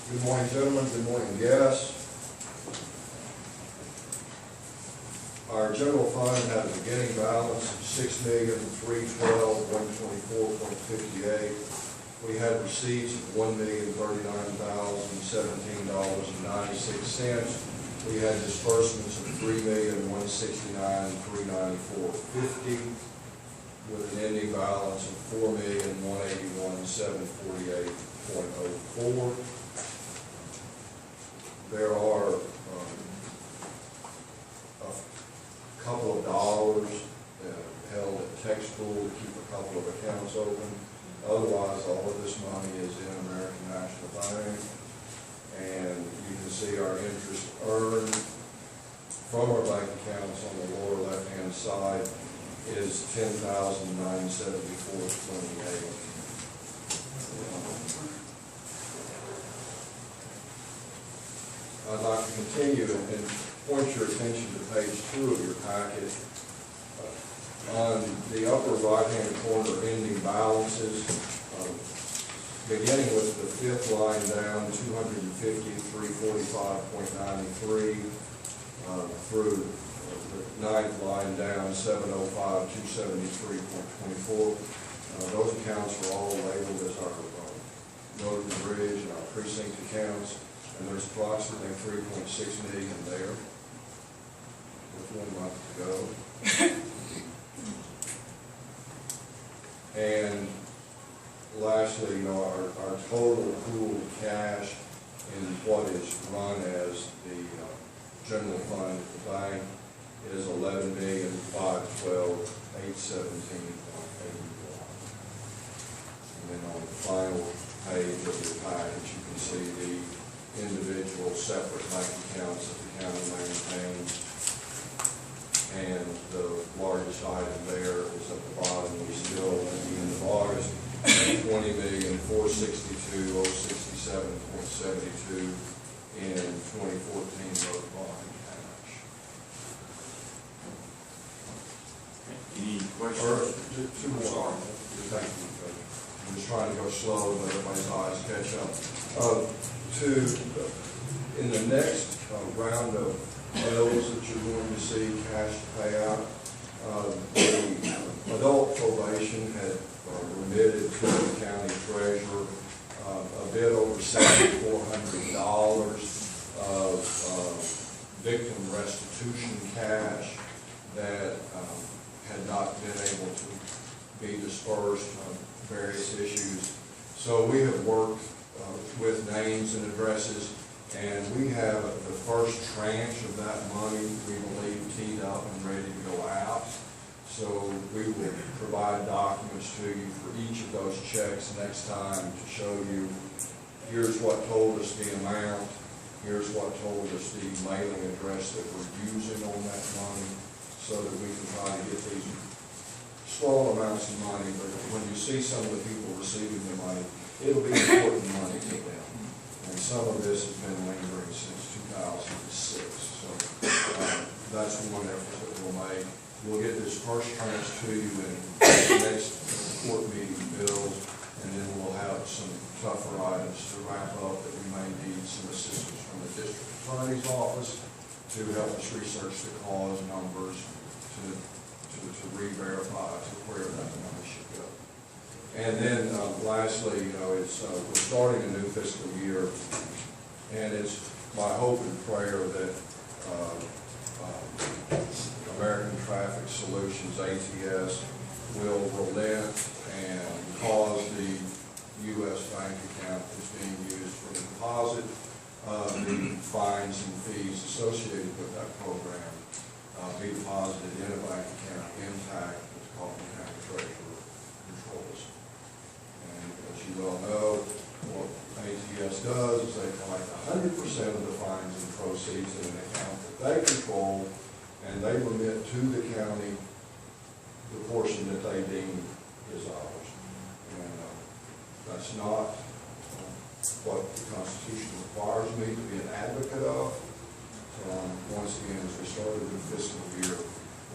Good morning, gentlemen. Good morning, guests. Our general fund had a beginning balance of $6,312,124.58. We had receipts of $1,039,017.96. We had disbursements of $3,169,394.50, with an ending balance of $4,181,748.04. There are a couple of dollars held at tech school to keep a couple of accounts open. Otherwise, all of this money is in American National Bank. And you can see our interest earned from our bank accounts on the lower left-hand side is $10,974.28. I'd like to continue and point your attention to page 2 of your packet. On the upper right-hand corner, ending balances, beginning with the 5th line down, 250,345.93, through the 9th line down, 705,273.24. Those accounts are all labeled as our road and bridge and our precinct accounts, and there's approximately 3.6 million there with 1 month to go. And lastly, our total pool cash in what is run as the general fund at the bank is $11,512,817.81. And then on the final page of your package, you can see the individual separate bank accounts that the county maintains. And the largest item there is at the bottom. We still, at the end of August, $20,462,067.72 in 2014 road bond cash. Any questions? Two more. Sorry. Thank you. I'm just trying to go slow, but everybody's eyes catch up. In the next round of bills that you're going to see cash to pay out, the adult probation had remitted to the county treasurer a bit over $7,400 of victim restitution cash that had not been able to be dispersed on various issues. So we have worked with names and addresses, and we have the first tranche of that money, we believe, teed up and ready to go out. So we will provide documents to you for each of those checks next time to show you, here's what told us the amount, here's what told us the mailing address that we're using on that money, so that we can try to get these small amounts of money. But when you see some of the people receiving the money, it'll be important money to them. And some of this has been lingering since 2006. So that's one effort that we'll make. We'll get this first tranche to you in the next court meeting bills, and then we'll have some tougher items to wrap up that we may need some assistance from the district attorney's office to help us research the cause numbers to re-verify to where that money should go. And then lastly, we're starting a new fiscal year, and it's my hope and prayer that American Traffic Solutions, ATS, will relent and cause the U.S. bank account that's being used for the deposit of the fines and fees associated with that program be deposited in a bank account intact that the Kaufman County Treasurer controls. And as you well know, what ATS does is they collect 100% of the fines and proceeds in an account that they control, and they remit to the county the portion that they deem is ours. And that's not what the Constitution requires me to be an advocate of. So once again, as we start a new fiscal year, I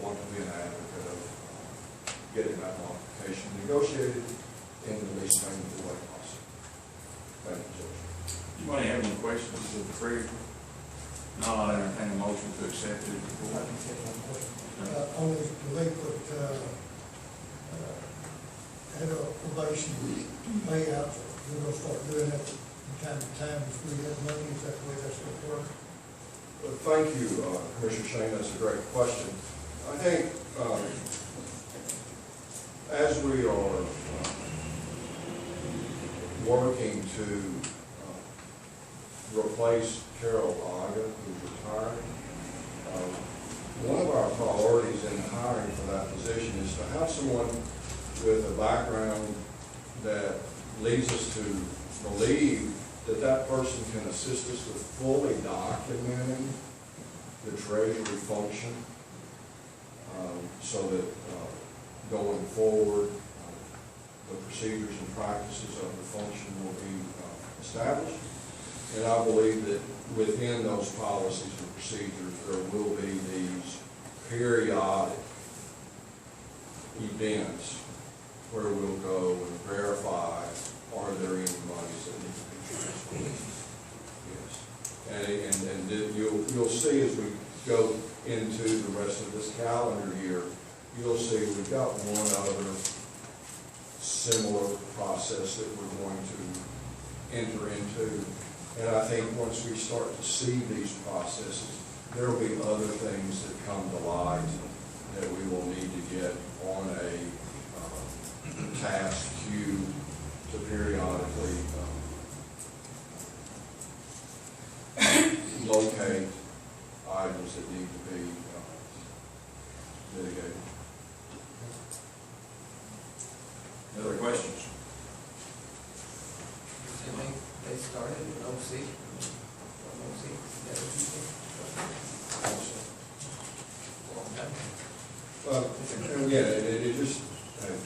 want to be an advocate of getting that modification negotiated in the least painful way possible. Thank you, Judge. Anybody have any questions of the prayer? No, I entertain a motion to accept it. Only delinquent adult probation payouts, we're gonna start doing that from time to time if we have money. Is that the way that's gonna work? Thank you, Commissioner Shane. That's a great question. I think as we are working to replace Carol Aga, who's retired, one of our priorities in hiring for that position is to have someone with a background that leads us to believe that that person can assist us with fully documenting the treasury function, so that going forward, the procedures and practices of the function will be established. And I believe that within those policies and procedures, there will be these periodic events where we'll go and verify, are there any monies that need to be transferred? Yes. And then you'll see as we go into the rest of this calendar year, you'll see we've got one other similar process that we're going to enter into. And I think once we start to see these processes, there will be other things that come to light that we will need to get on a task queue to periodically locate items that need to be mitigated. Any other questions? They started in OC. Well, and again, it just,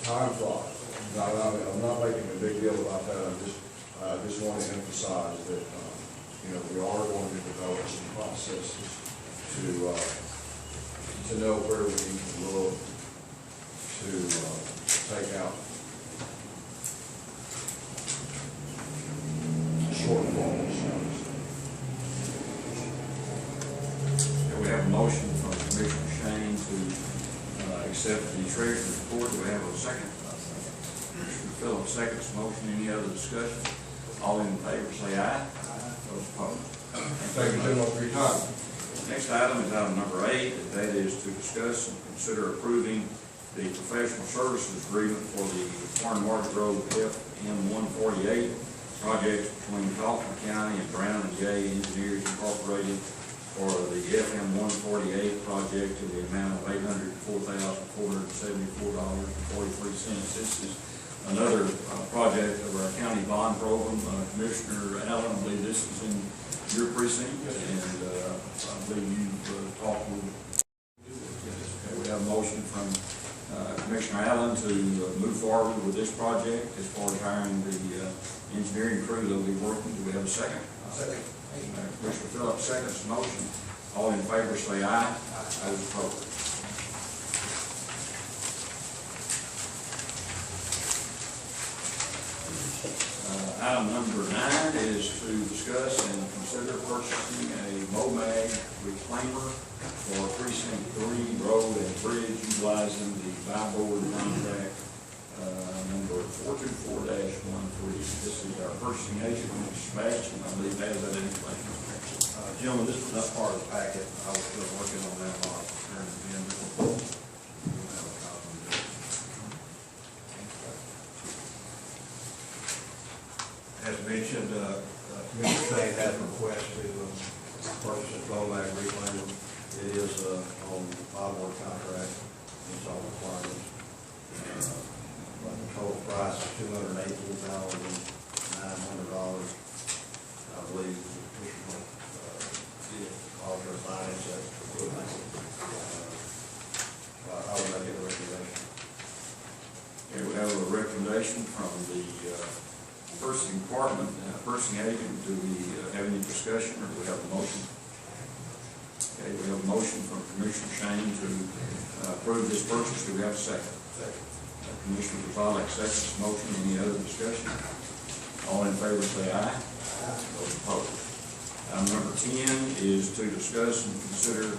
time flies. I'm not making a big deal about that. I just want to emphasize that, we are going to develop some processes to know where we need to look to take out shortfalls. We have a motion from Commissioner Shane to accept the treasurer's report. Do we have a second? Commissioner Phillips seconds the motion. Any other discussion? All in favor say aye. Those opposed. Thank you, gentlemen, for your time. Next item is item number 8. That is to discuss and consider approving the professional services agreement for the Warren Market Road FM 148 project between Kaufman County and Brown and J Engineers Incorporated for the FM 148 project to the amount of $804,474.43. This is another project of our county bond program. Commissioner Allen, I believe this is in your precinct, and I believe you've talked with. Okay, we have a motion from Commissioner Allen to move forward with this project as far as hiring the engineering crew that will be working. Do we have a second? Second. Commissioner Phillips seconds the motion. All in favor say aye. Those opposed. Item number 9 is to discuss and consider purchasing a MOMAG reclaimer for Precinct 3 Road and Bridge utilizing the buy-board contract number 424-13. This is our purchasing agent, Mr. Batch, and I believe has that information. Gentlemen, this was not part of the packet. I was still working on that while I was preparing the agenda. We'll have a copy of this. As mentioned, Commissioner Shane has a request to purchase a MOMAG reclaimer. It is on buy-board contract, meets all requirements. The total price is $218,900. I believe the Commissioner author finance that equipment. I would make it a recommendation. Okay, we have a recommendation from the purchasing department, purchasing agent. Do we have any discussion, or do we have a motion? Okay, we have a motion from Commissioner Shane to approve this purchase. Do we have a second? Second. Commissioner Gonzalez seconds the motion. Any other discussion? All in favor say aye. Those opposed. Item number 10 is to discuss and consider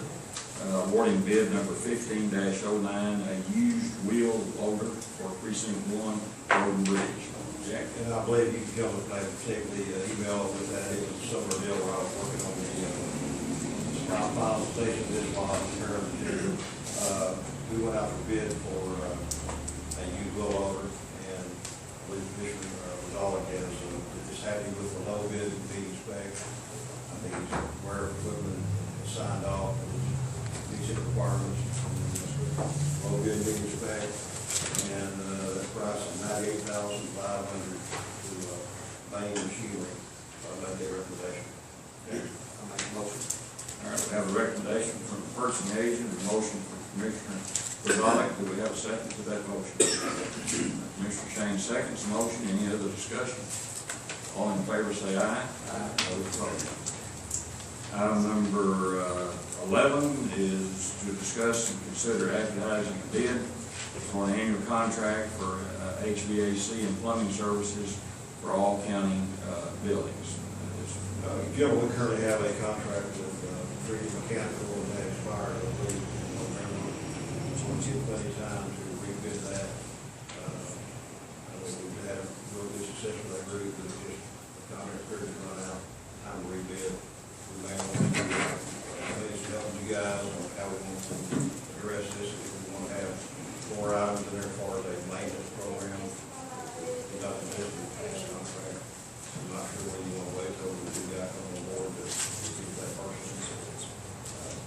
awarding bid number 15-09, a used wheel loader for Precinct 1 Road and Bridge. Jack? And I believe you can come with that, take the email with that. It was a summer deal where I was working on the final station of this law term too. We went out for bid for a used wheel loader, and I believe Commissioner Gonzalez is just happy with the low bid and meeting spec. I think it's where equipment is signed off, meets the requirements, low bid meeting spec, and that price is $98,500 to Bain Machinery. So I make that recommendation. I make a motion. All right, we have a recommendation from the purchasing agent, a motion from Commissioner Gonzalez. Do we have a second to that motion? Commissioner Shane seconds the motion. Any other discussion? All in favor say aye. Those opposed. Item number 11 is to discuss and consider advertising a bid for an annual contract for HVAC and plumbing services for all county buildings. Jim, we currently have a contract with Three Mechanical, and that expired, I believe, in November. So it's plenty of time to rebid that. I think we've had a real good success with that group, but it's just the contract period has run out, time to rebid. We may want to maybe help you guys on how we want to address this, if we want to have more items in there as far as a maintenance program. Nothing just in this contract. I'm not sure whether you want to wait till we do that on board to see if that person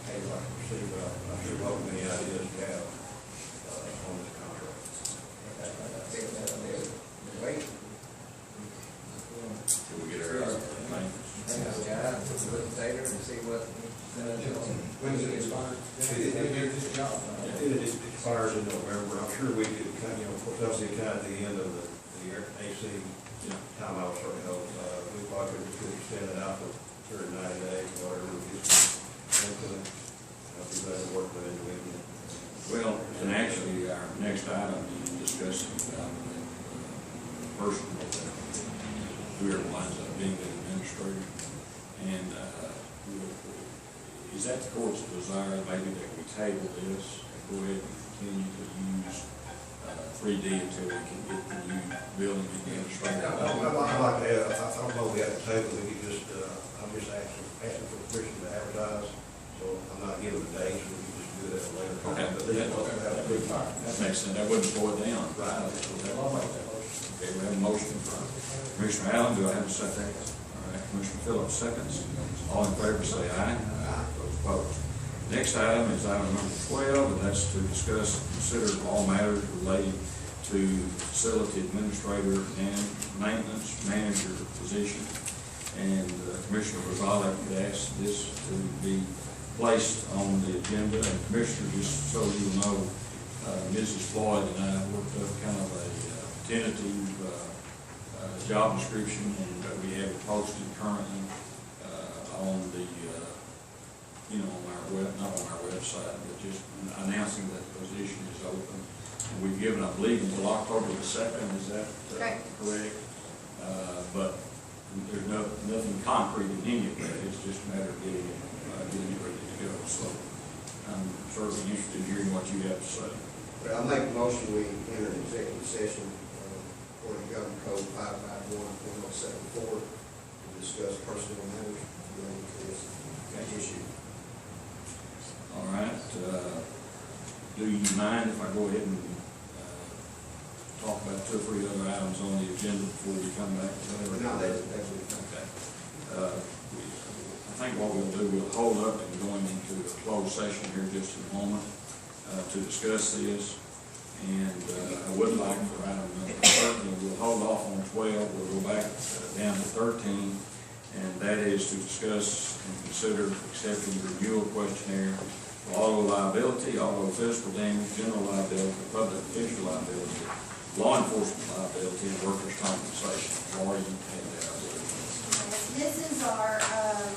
pay like to proceed, but I'm sure what many ideas you have on this contract. Wait. Can we get our Later and see what. When does it expire? It expires in November. I'm sure we could, obviously kind of at the end of the year, AC time I was starting to help. We probably could extend it out for 30, 90 days, whatever it gets into it. I'll be glad to work with individuals. Well, and actually, our next item is discussing person whoever winds up being the administrator. And is that the court's desire, maybe that we table this and go ahead and continue to use 3D until we can get the new building administrator? I'd like to have, I don't know if we have to table, we could just, I'm just asking for permission to advertise, so I'm not giving the dates, we can just do it at a later time. Okay. But then we'll have a good time. That makes sense. That wouldn't slow it down. Right. Okay, we have a motion from Commissioner Allen. Do I have a second? All right, Commissioner Phillips seconds. All in favor say aye. Those opposed. Next item is item number 12, and that's to discuss and consider all matters relating to facility administrator and maintenance manager position. And Commissioner Rosales asked this to be placed on the agenda. And Commissioner, just so you know, Mrs. Floyd and I worked up kind of a tentative job description, and we have it posted currently on the, on our not on our website, but just announcing that the position is open. And we've given, I believe, until October the 2nd, is that correct? But there's nothing concrete in any of that. It's just a matter of getting it ready to go. So I'm certainly interested in hearing what you have to say. I'll make a motion, we enter an executive session according to Government Code 551.074 to discuss personnel matters related to this issue. All right. Do you mind if I go ahead and talk about 2 or 3 other items on the agenda before we come back to that? No, that's okay. I think what we'll do, we'll hold up and going into a closed session here just in a moment to discuss this. And I would like for item number 13, we'll hold off on 12, we'll go back down to 13, and that is to discuss and consider accepting the renewal questionnaire for auto liability, auto physical damage, general liability, public official liability, law enforcement liability, and workers' compensation. Laurie, you can have that. This is our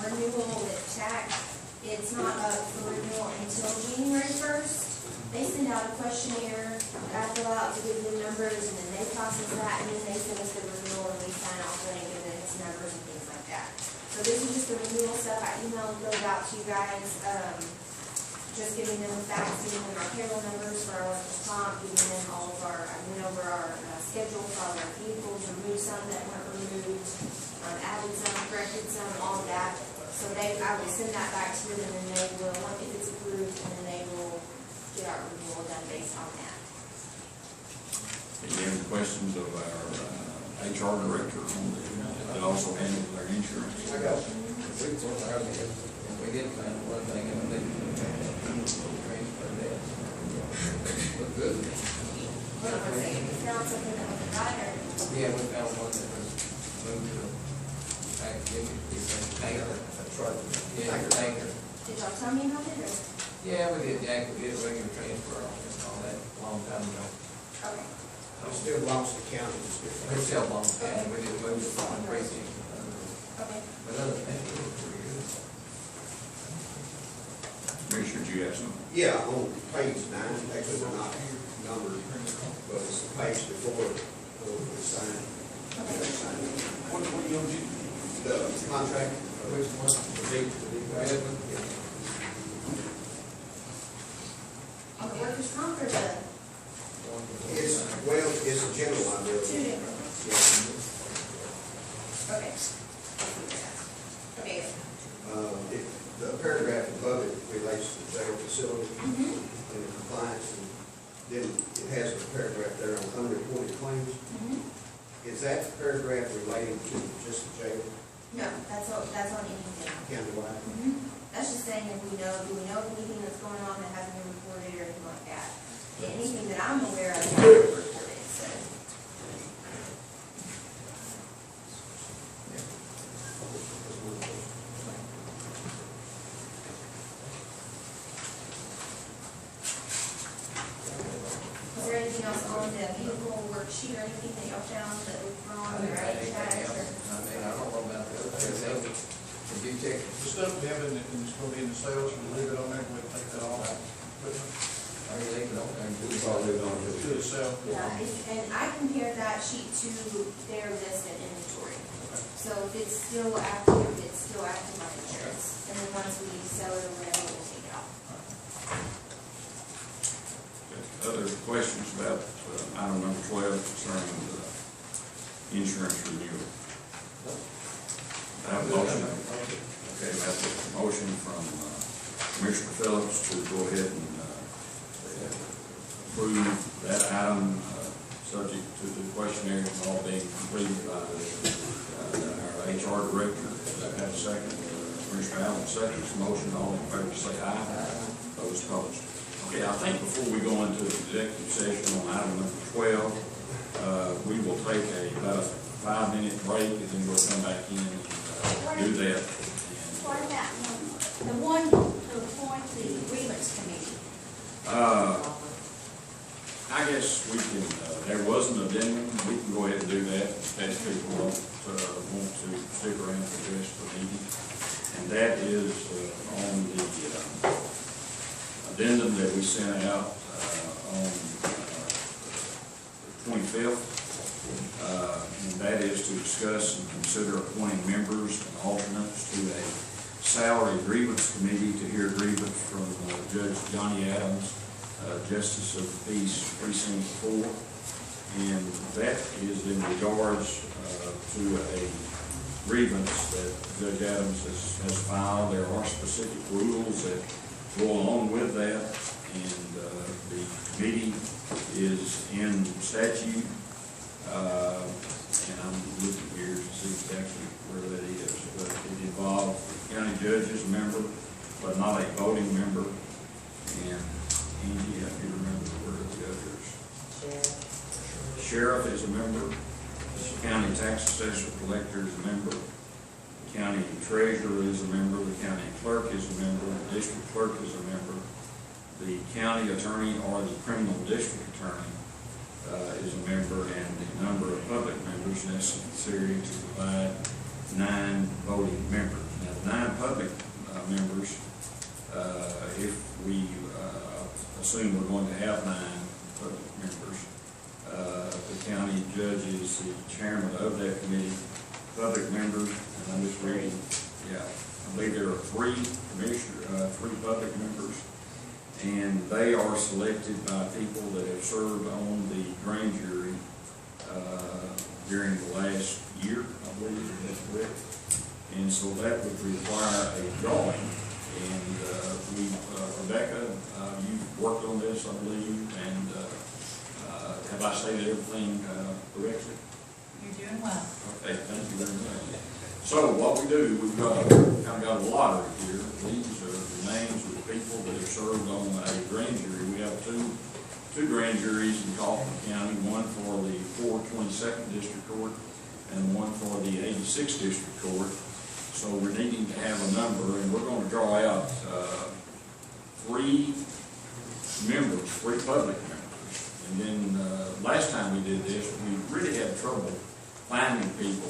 renewal with TAC. It's not up for renewal until January 1st. They send out a questionnaire that I fill out to give them numbers, and then they process that, and then they send us the renewal, and we sign off on it, and then it's numbers and things like that. So this is just the renewal stuff. I emailed those out to you guys, just giving them the facts, giving them our payroll numbers for our workers' comp, giving them all of our, I went over our schedule for all our vehicles, removed some that weren't removed, added some, corrected some, all of that. So I will send that back to them, and then they will, if it's approved, and then they will get our renewal done based on that. Any other questions of our HR director that also handles their insurance? I got it. We did find one thing, and they transfer that. Look good. What was it? You found something that was a rider? Yeah, we found one that was moved to tanker. That's right. Yeah, tanker. Did y'all tell me about it, or? Yeah, we did, Jack, we did a regular transfer on all that a long time ago. Okay. It still belongs to the county. It still belongs to county, we just moved it from precinct. Okay. But other than that, it was pretty good. Commissioner, do you have something? Yeah, on page 9, actually they're not numbered, but it's the page before the sign. What you gonna do? The contract. Which one? The big red one? On the workers' comp or the? It's a general liability. Two different ones. Yeah. Okay. Okay. The paragraph above it relates to the jail facility Mm-hmm. and the compliance, and then it has a paragraph there on unreported claims. Mm-hmm. Is that paragraph relating to just the jail No, that's on anything. countywide? Mm-hmm. That's just saying if we know, do we know of anything that's going on that hasn't been reported or anything like that? Anything that I'm aware of has been reported, so. Is there anything else on the vehicle worksheet or anything that y'all found that was wrong or any tags or? I mean, I don't know about the other things. Did you check? The stuff we have in, it's gonna be in the sales, we'll leave it on there, we'll take that off. Are you leaving on there? We probably don't do To the sale. Yeah, and I compared that sheet to their list and inventory. So if it's still active, it's still active on insurance. And then once we sell it or whatever, we'll take it off. Other questions about item number 12 concerning the insurance renewal? I have a motion. Okay, I have a motion from Commissioner Phillips to go ahead and approve that item, subject to the questionnaire all being completed by our HR director. I have a second. Commissioner Allen seconds the motion. All in favor say aye. Those opposed. Okay, I think before we go into the executive session on item number 12, we will take about a 5-minute break, and then we'll come back in and do that. What about the one to appoint the grievance committee? I guess we can, there was an addendum, we can go ahead and do that, as people want to stick around for the rest of the meeting. And that is on the addendum that we sent out on the 25th. And that is to discuss and consider appointing members and alternates to a salary grievance committee to hear grievance from Judge Johnny Adams, Justice of the Peace, Precinct 4. And that is in regards to a grievance that Judge Adams has filed. There are specific rules that go along with that, and the committee is in statute, and I'm looking here to see exactly where that is, but it involves the county judge as a member, but not a voting member, and Angie, I can remember where the others. Sheriff is a member, county tax assessor collector is a member, the county treasurer is a member, the county clerk is a member, the district clerk is a member, the county attorney or the criminal district attorney is a member, and the number of public members necessary to provide 9 voting members. Now, the 9 public members, if we assume we're going to have 9 public members, the county judge is the chairman of that committee. Public members, and I'm just reading, I believe there are 3 public members, and they are selected by people that have served on the grand jury during the last year, I believe, if that's correct. And so that would require a drawing. And Rebecca, you've worked on this, I believe, and have I stated everything correctly? You're doing well. Okay, thank you very much. So what we do, we've got a lottery here. These are the names of the people that have served on a grand jury. We have two grand juries in Kaufman County, one for the 422nd District Court and one for the 86th District Court. So we're needing to have a number, and we're going to draw out 3 members, 3 public members. And And then, last time we did this, we really had trouble finding people,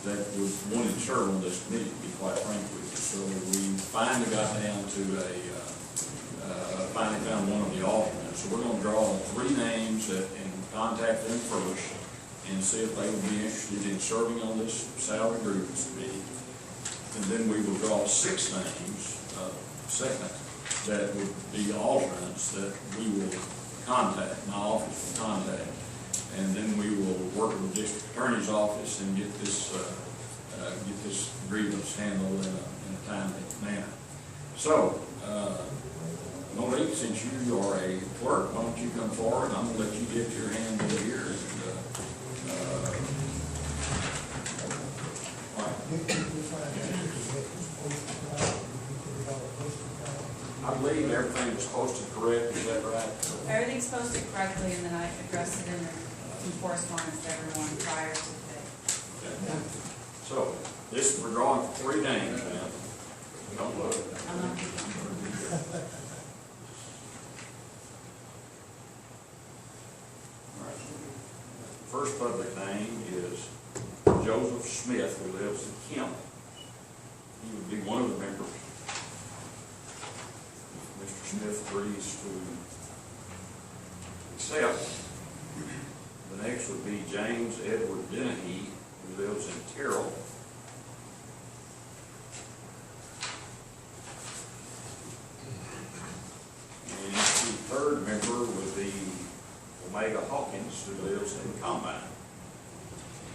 that would want to serve on this committee, to be quite frank with you. So we finally got down to finally found one of the alternates. So we're gonna draw 3 names and contact them first and see if they would be interested in serving on this salary grievance committee. And then we will draw 6 names, second, that would be alternates that we will contact, my office will contact. And then we will work with the district attorney's office and get this grievance handled in a timely manner. So, Monique, since you are a clerk, why don't you come forward? I'm gonna let you get your hand over here. I believe everything was posted correct, is that right? Everything's posted correctly, and then I addressed it in correspondence to everyone prior to today. Okay. So, this, we're drawing 3 names now. Don't look. I'm not. All right. First public name is Joseph Smith, who lives in Kemp. He would be one of the members. Mr. Smith agrees to accept. The next would be James Edward Dennehy, who lives in Terrell. And the third member would be Omega Hawkins, who lives in Combine.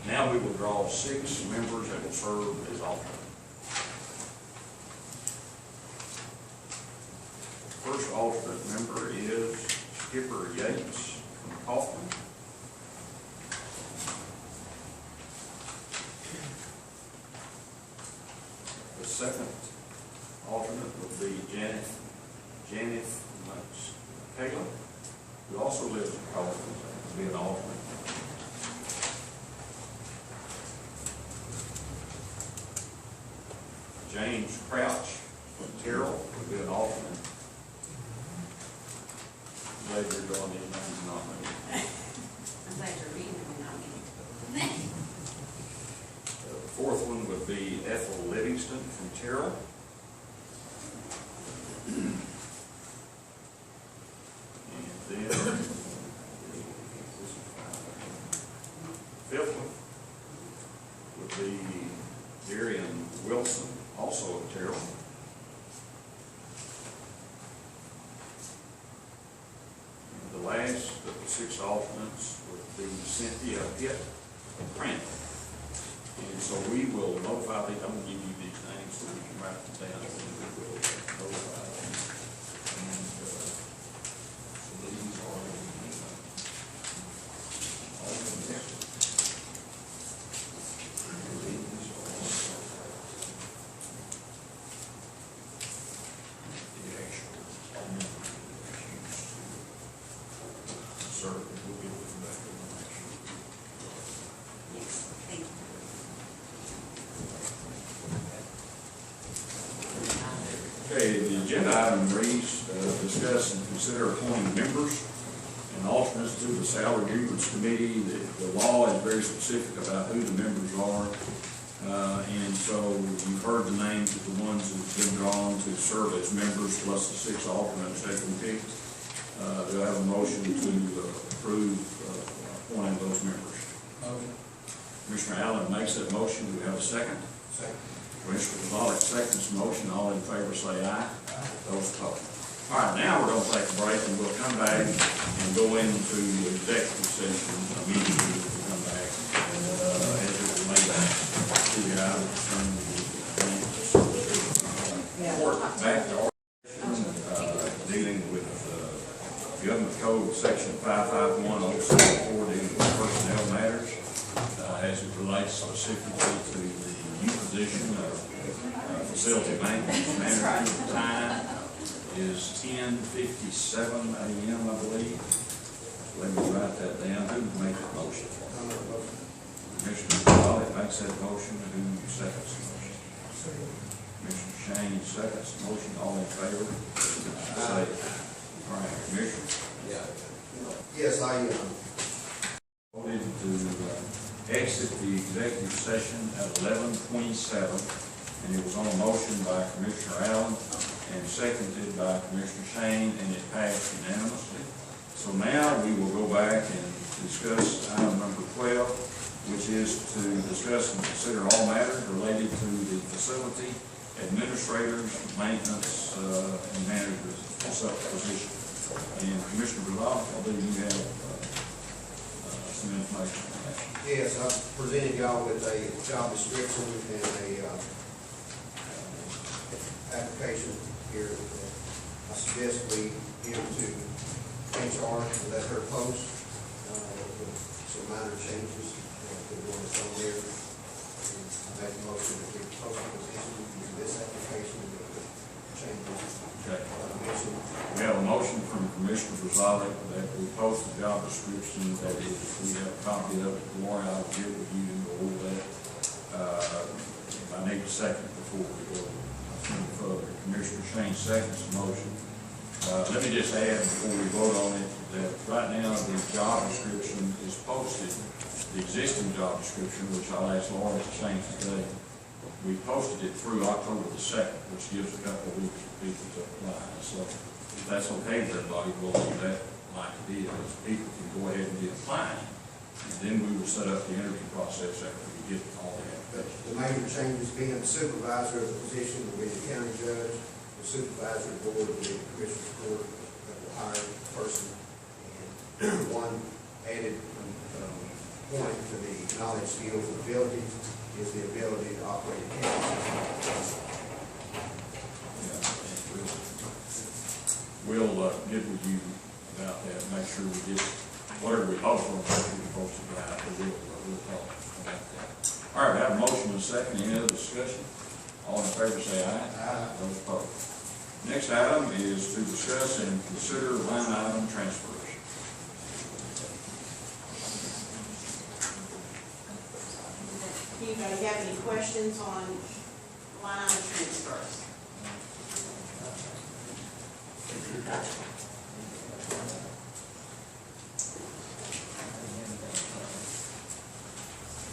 Now we will draw 6 members that will serve as alternate. First alternate member is Skipper Yates from Kaufman. The second alternate would be Janet Caleb, who also lives in Kaufman, to be an alternate. James Crouch from Terrell would be an alternate. Glad you're drawing these names, not me. I'm glad you're reading them, not me. The fourth one would be Ethel Livingston from Terrell. And then fifth one would be Darian Wilson, also of Terrell. And the last of the 6 alternates would be Cynthia Pitt of Grant. And so we will notify these, I'm gonna give you these names so we can write them down, and we will notify them. And, so these are all of them. Okay, the agenda item reads, discuss and consider appointing members and alternates to the salary grievance committee. The law is very specific about who the members are. And so you've heard the names of the ones who've been drawn to serve as members, plus the 6 alternates that have been picked. Do I have a motion to approve appointing those members? Commissioner Allen makes that motion. Do we have a second? Second. Commissioner Gonzalez seconds the motion. All in favor say aye. Those opposed. All right, now we're going to take a break and we'll come back and go into executive session immediately when we come back as it relates to the items concerning the court back to our dealing with Government Code Section 551.074 dealing with personnel matters as it relates specifically to the new position of facility maintenance manager. Time is 10:57 a.m. I believe. Let me write that down. Who would make that motion? Commissioner Gonzalez makes that motion. Who seconds the motion? Commissioner Shane seconds the motion. All in favor? Say aye. All right, Commissioner. Yeah. Yes, I, Voted to exit the executive session at 11:27, and it was on a motion by Commissioner Allen and seconded by Commissioner Shane, and it passed unanimously. So now we will go back and discuss item number 12, which is to discuss and consider all matters related to the facility administrators, maintenance, and managers position. And Commissioner Brazil, I believe you have some information on that. yes, I presented y'all with a job description and a, application here. I suggest we give to HR to let her post, with some minor changes, to the one that's on there. And I make a motion that we post the position, use this application, with the changes. Okay. Mentioned. We have a motion from Commissioner Brazil that we post the job description, that is, we have a copy of it. Laura, I'll give it with you and go over that. I need a second before we go any further. Commissioner Shane seconds the motion. Let me just add before we vote on it that right now the job description is posted, the existing job description, which I'll ask Laura to change today. We posted it through October the 2nd, which gives a couple of weeks for people to apply. So if that's okay with everybody, we'll leave that like it is. People can go ahead and get applying, and then we will set up the interview process after we get all the applications. The major changes being the supervisor of the position will be the county judge, the supervisory board will be the commissioner's court that will hire the person. And one added point to the knowledge, skills, and abilities is the ability to operate a county. We'll get with you about that, make sure we get, whatever we post on, we post it right, but we'll talk about that. All right, we have a motion and a second, any other discussion? All in favor say aye. Aye. Those opposed. Next item is to discuss and consider line item transfers. Anybody have any questions on line item transfers?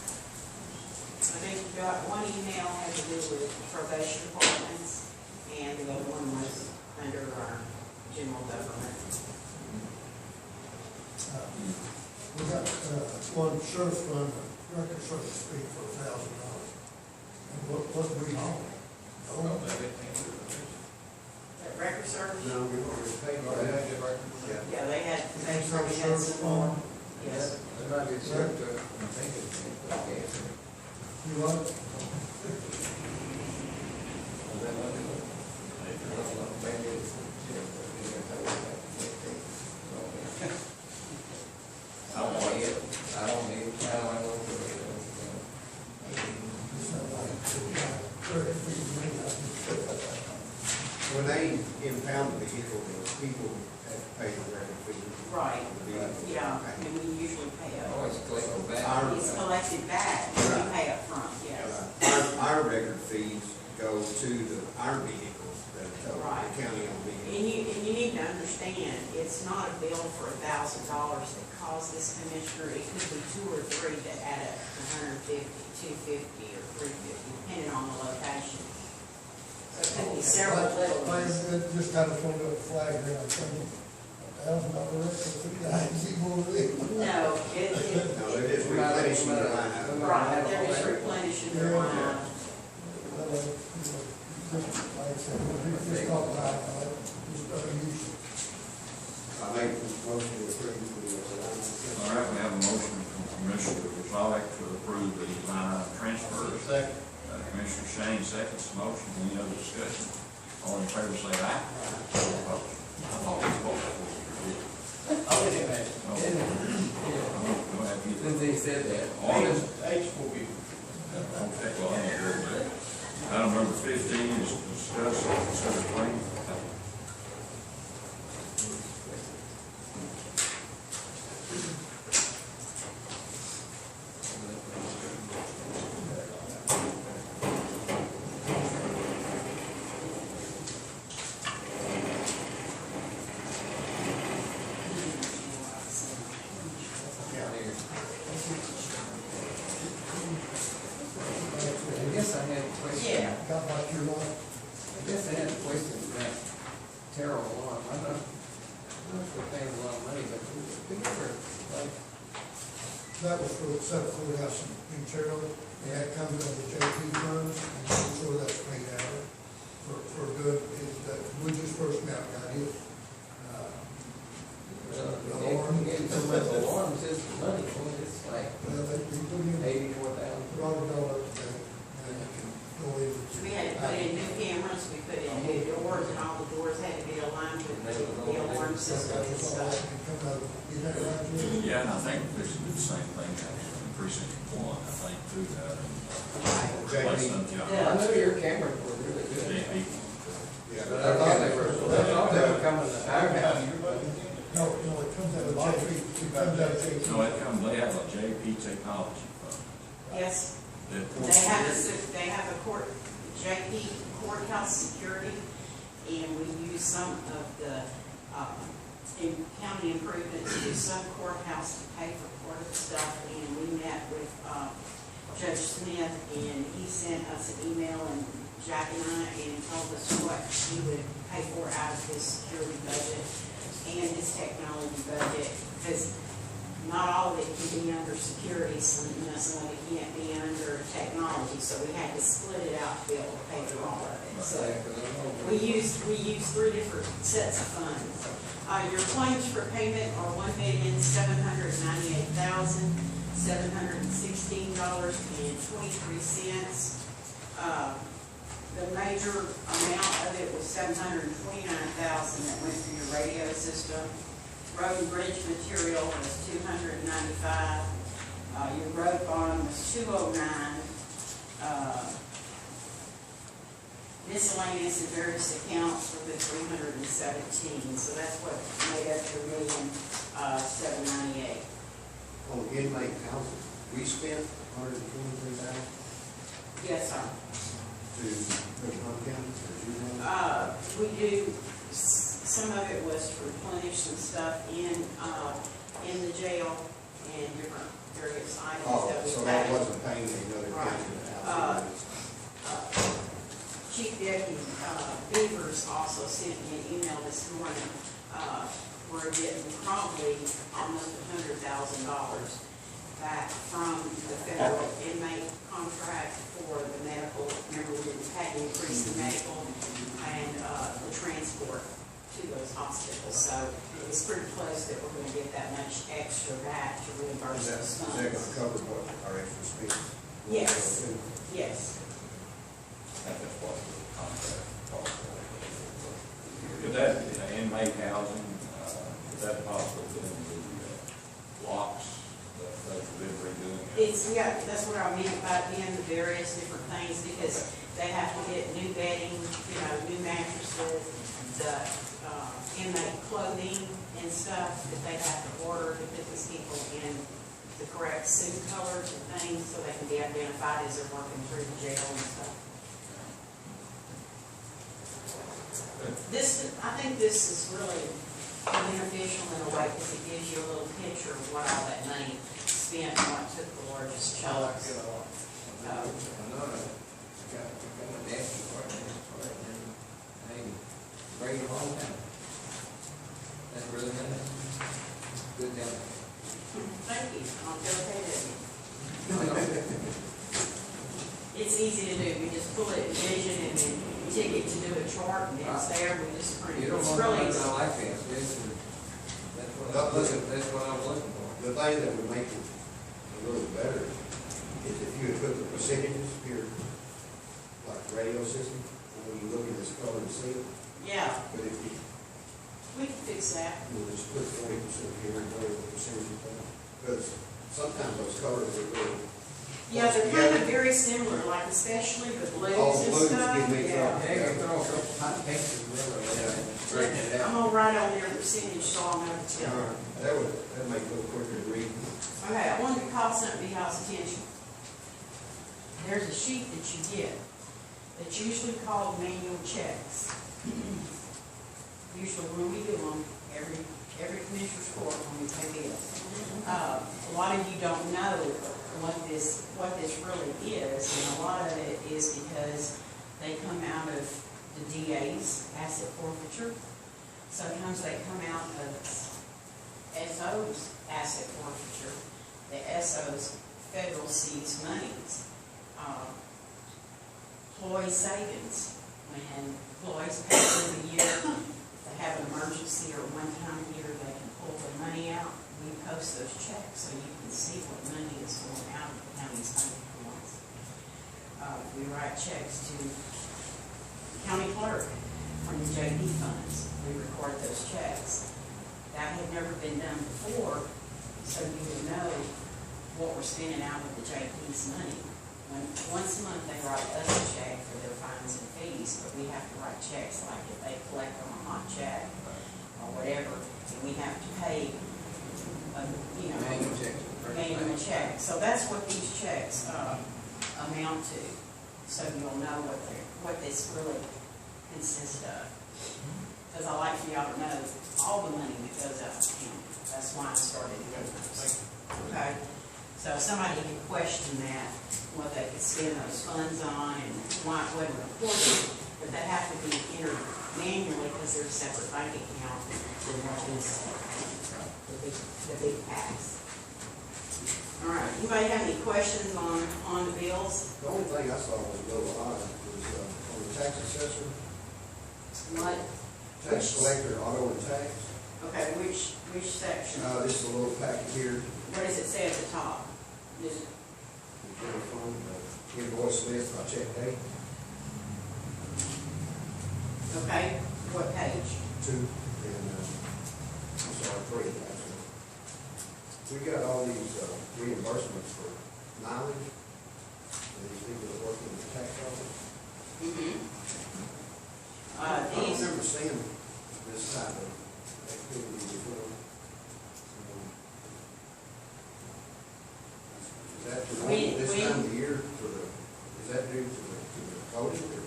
I think you got one email had to do with probation departments, and the other one was under our general government. We got, one sheriff's fund, record service fee for $1,000. And what we on? Oh, That record service? No, we already paid for that. Yeah. Yeah, they had Record some service more. fund. Yes. You want? When they impound the vehicle, people have to pay the record fee. Right, yeah, and we usually pay up. Always collected back. It's collected back, we pay up front, yes. Our record fees go to our vehicles that the Right. county owned vehicles. And you need to understand, it's not a bill for $1,000 that costs this commissioner, it could be two or three that add up to $150, $250, or $350, depending on the location. So it could be several little ones. Just kind of throw up a flag there, I'm thinking, $1,000 record fee, I ain't see more of it. No, No, they're just replenishing the line item. right, they're just replenishing their line item. Like I said, just talk about it, just other use. I make a motion to approve the line item. All right, we have a motion from Commissioner Brazil to approve the line item transfers. Second. Commissioner Shane seconds the motion. Any other discussion? All in favor say aye. All opposed. I'm always opposed. I'll get him at Go ahead, you. Since they said that. All in- H will be. Okay, well, I'm gonna go with that. Item number 15 is to discuss and consider claim. that was for the set courthouse in Terrell, and that comes out of the JP funds, and I'm sure that's paid out for good, is that, we just first now got it. Alarm. Alarms is the money, it's like Well, they put in $84,000. $100 today, and you can go in. We had to put in new cameras, we put in new doors, and all the doors had to be aligned with the alarm system and stuff. Yeah, and I think this is the same thing, actually, in precinct one, I think, through that. Replacement, I know your cameras were really good. Yeah. But I thought they were coming to our house. No, it comes out of JP, it comes out of JP. No, it comes, they have a JP technology fund. Yes, that- they have a JP courthouse security, and we use some of the, county improvements, to some courthouse to pay for court stuff, and we met with, Judge Smith, and he sent us an email, and Jack and I, and told us what he would pay for out of his security budget and his technology budget, because not all of it can be under security, some of it can't be under technology, so we had to split it out to be able to pay for all of it. So we use 3 different sets of funds. Your claims for payment are $1,798,716.23. The major amount of it was $729,000 that went through your radio system. Road and bridge material was $295,000. Your road bond was $209,000. Miscellaneous and various accounts for the $317,000. So that's what made up your $1,798,000. On inmate housing, we spent $123,000 Yes, sir. to County, or juvenile? We do, some of it was to replenish some stuff in the jail and different various items that we So paid. that wasn't paying another county housing? Chief Deputy Beavers also sent me an email this morning. We're getting probably almost $100,000 back from the federal inmate contract for the medical. Remember, we had to increase the medical and the transport to those hospitals. So it's pretty close that we're going to get that much extra back to reimburse those Is that funds. going to cover what our extra spending? Yes, yes. That's what the contract calls for. Could that, inmate housing, is that possible in the locks that they've been redoing? Yeah, that's what I meant by being the various different things, because they have to get new bedding, new mattresses, the inmate clothing and stuff that they have to order to put these people in the correct suit colors and things so they can be identified as they're working through the jail and stuff. I think this is really beneficial in a way because it gives you a little picture of what all that money spent and what took the largest chunks. Bring it home now. That's really nice. Good job. Thank you. I'll go ahead and. It's easy to do. We just pull it in Vision and then tick it to do a chart and it's there. We just print it. You don't It's want really to easy. like this. That's what I was looking for. The thing that would make it a little better is if you would put the percentages here, like radio system, and when you look at this color and see it. Yeah, But if you, we can fix that. we'll just put 40% here and whatever the percentage is, because sometimes those colors are really. Yeah, they're kind of very similar, like especially the blues All the and blues stuff. give me trouble. Yeah, you can throw a couple hot pictures together. Straighten it I'm out. gonna write on their percentage so I'll know to tell. All right, that'd make it a little quicker to read. Okay, I wanted to call something to y'all's attention. There's a sheet that you get that's usually called manual checks. Usually when we do them, every commissioner's court when we pay bills. A lot of you don't know what this really is, and a lot of it is because they come out of the DA's asset forfeiture. Sometimes they come out of SO's asset forfeiture, the SO's federal seeds monies. Employee savings, when employees pay through the year, if they have an emergency or one time a year, they can pull the money out. We post those checks so you can see what money is going out of the county's bank accounts. We write checks to the county clerk from the JP funds. We record those checks. That had never been done before, so you would know what we're spending out of the JP's money. Once a month, they write us a check for their fines and fees, but we have to write checks like if they collect on a hot check or whatever, and we have to pay, manual check. So that's what these checks amount to, so you'll know what this really consists of. Because I like for y'all to know all the money that goes out of the county. That's why I started doing this. Okay? So if somebody can question that, what they could spend those funds on and why it wasn't reported, but they have to be entered manually because they're a separate bank account than what is the big tax. All right, anybody have any questions on the bills? The only thing I saw was a little odd was on the tax assessor, What? tax collector, auto and tax. Okay, which section? This is a little packet here. What does it say at the top? Just From invoice list by check date. okay, what page? 2 and, I'm sorry, 3 actually. We got all these reimbursements for mileage. And these people that work in the tax office. I don't These, remember seeing this type of activity before. Is that this time of the year is that due to the voting or?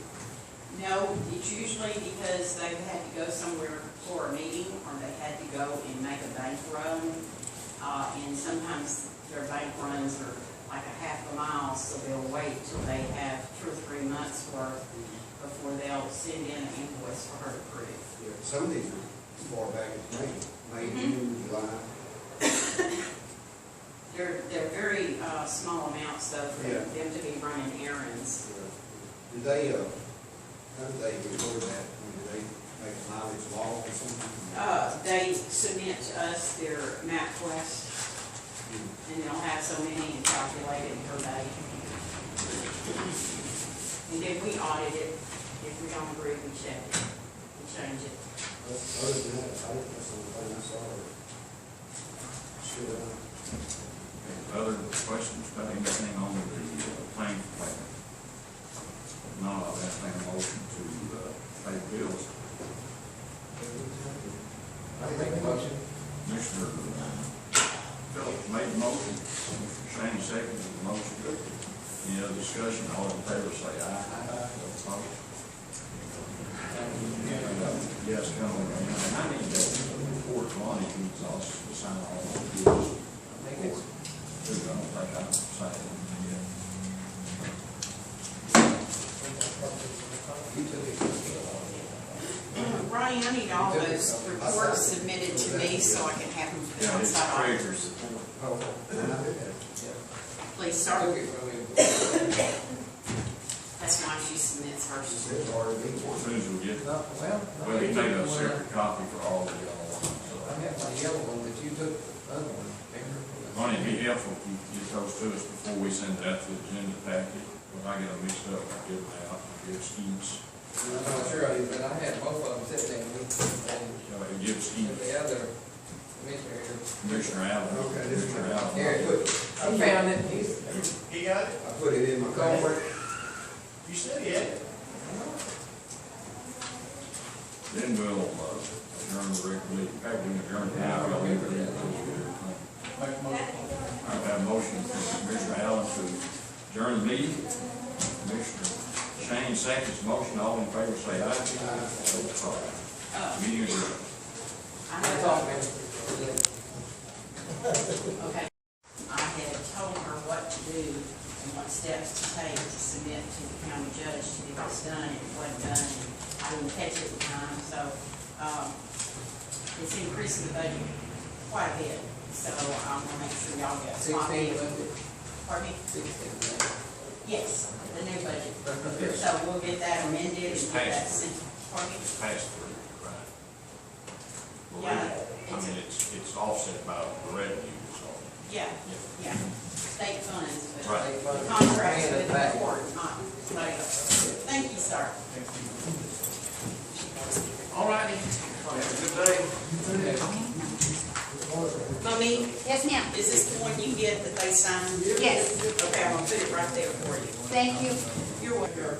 no, it's usually because they've had to go somewhere for a meeting, or they had to go and make a bank run. And sometimes their bank runs are like a half a mile, so they'll wait till they have 2 or 3 months worth before they'll send in an invoice for her to approve. Yeah, some of these are as far back as May, June, July. They're very small amounts though for Yeah. them to be running errands. Do they, how do they record that? I mean, do they make a mileage log or something? They submit to us their MapQuest, and they'll have so many and calculate it per day. And then we audit it. If we don't agree, we check it, we change it. Other than that, I think that's the only thing I saw. Sure. Other questions about anything on the claim payment? No, I'll entertain a motion to pay the bills. I make a motion. Commissioner Phillips made the motion. Commissioner Shane seconded the motion. Any other discussion? All in favor say aye. Those opposed? Yes, come on. I need that report money needs us to sign all those bills. I don't think I've signed them yet. Brian, I need all those reports submitted to me so I can have them for the Yeah, it's outside treasurer's auditors. Please start. That's why she submits hers. As soon as we get, well, we take a separate copy for all of y'all. I have my yellow one, but you took the other one. Money, it'd be helpful if you get those to us before we send it out to the agenda packet. When I get them mixed up, I give them out, I give schemes. I'm not sure I did, but I had both of them sitting there, I give schemes. the other commissioner here. Commissioner Allen. Okay, this is Commissioner Allen. Here, I found it. He got it? I put it in my car. You said he had it. Then we'll adjourn the regular meeting. In fact, we can adjourn now. Y'all leave it in. I have a motion from Commissioner Allen to adjourn the meeting. Commissioner Shane seconds the motion. All in favor say aye. Meeting adjourned. Okay. I had told her what to do and what steps to take to submit to the county judge to get this done, and it wasn't done, and I didn't catch it at the time, so, it's increasing the budget quite a bit. So I'm gonna make sure y'all get a 16 copy. budget. Pardon me? 16 budget. Yes, the new budget. So we'll get that amended and It's get that passed. sent. Pardon me? It's passed through, right? Well, Yeah, I mean, it's offset by the revenue, so. Yeah, yeah, state funds, but Right. the contracts Paying with it the back. court, not state. Thank you, sir. All righty. Have a good day. Monique, Yes, ma'am. is this the one you get that they signed? Yes. Okay, I'm gonna put it right there for you. Thank you. You're welcome.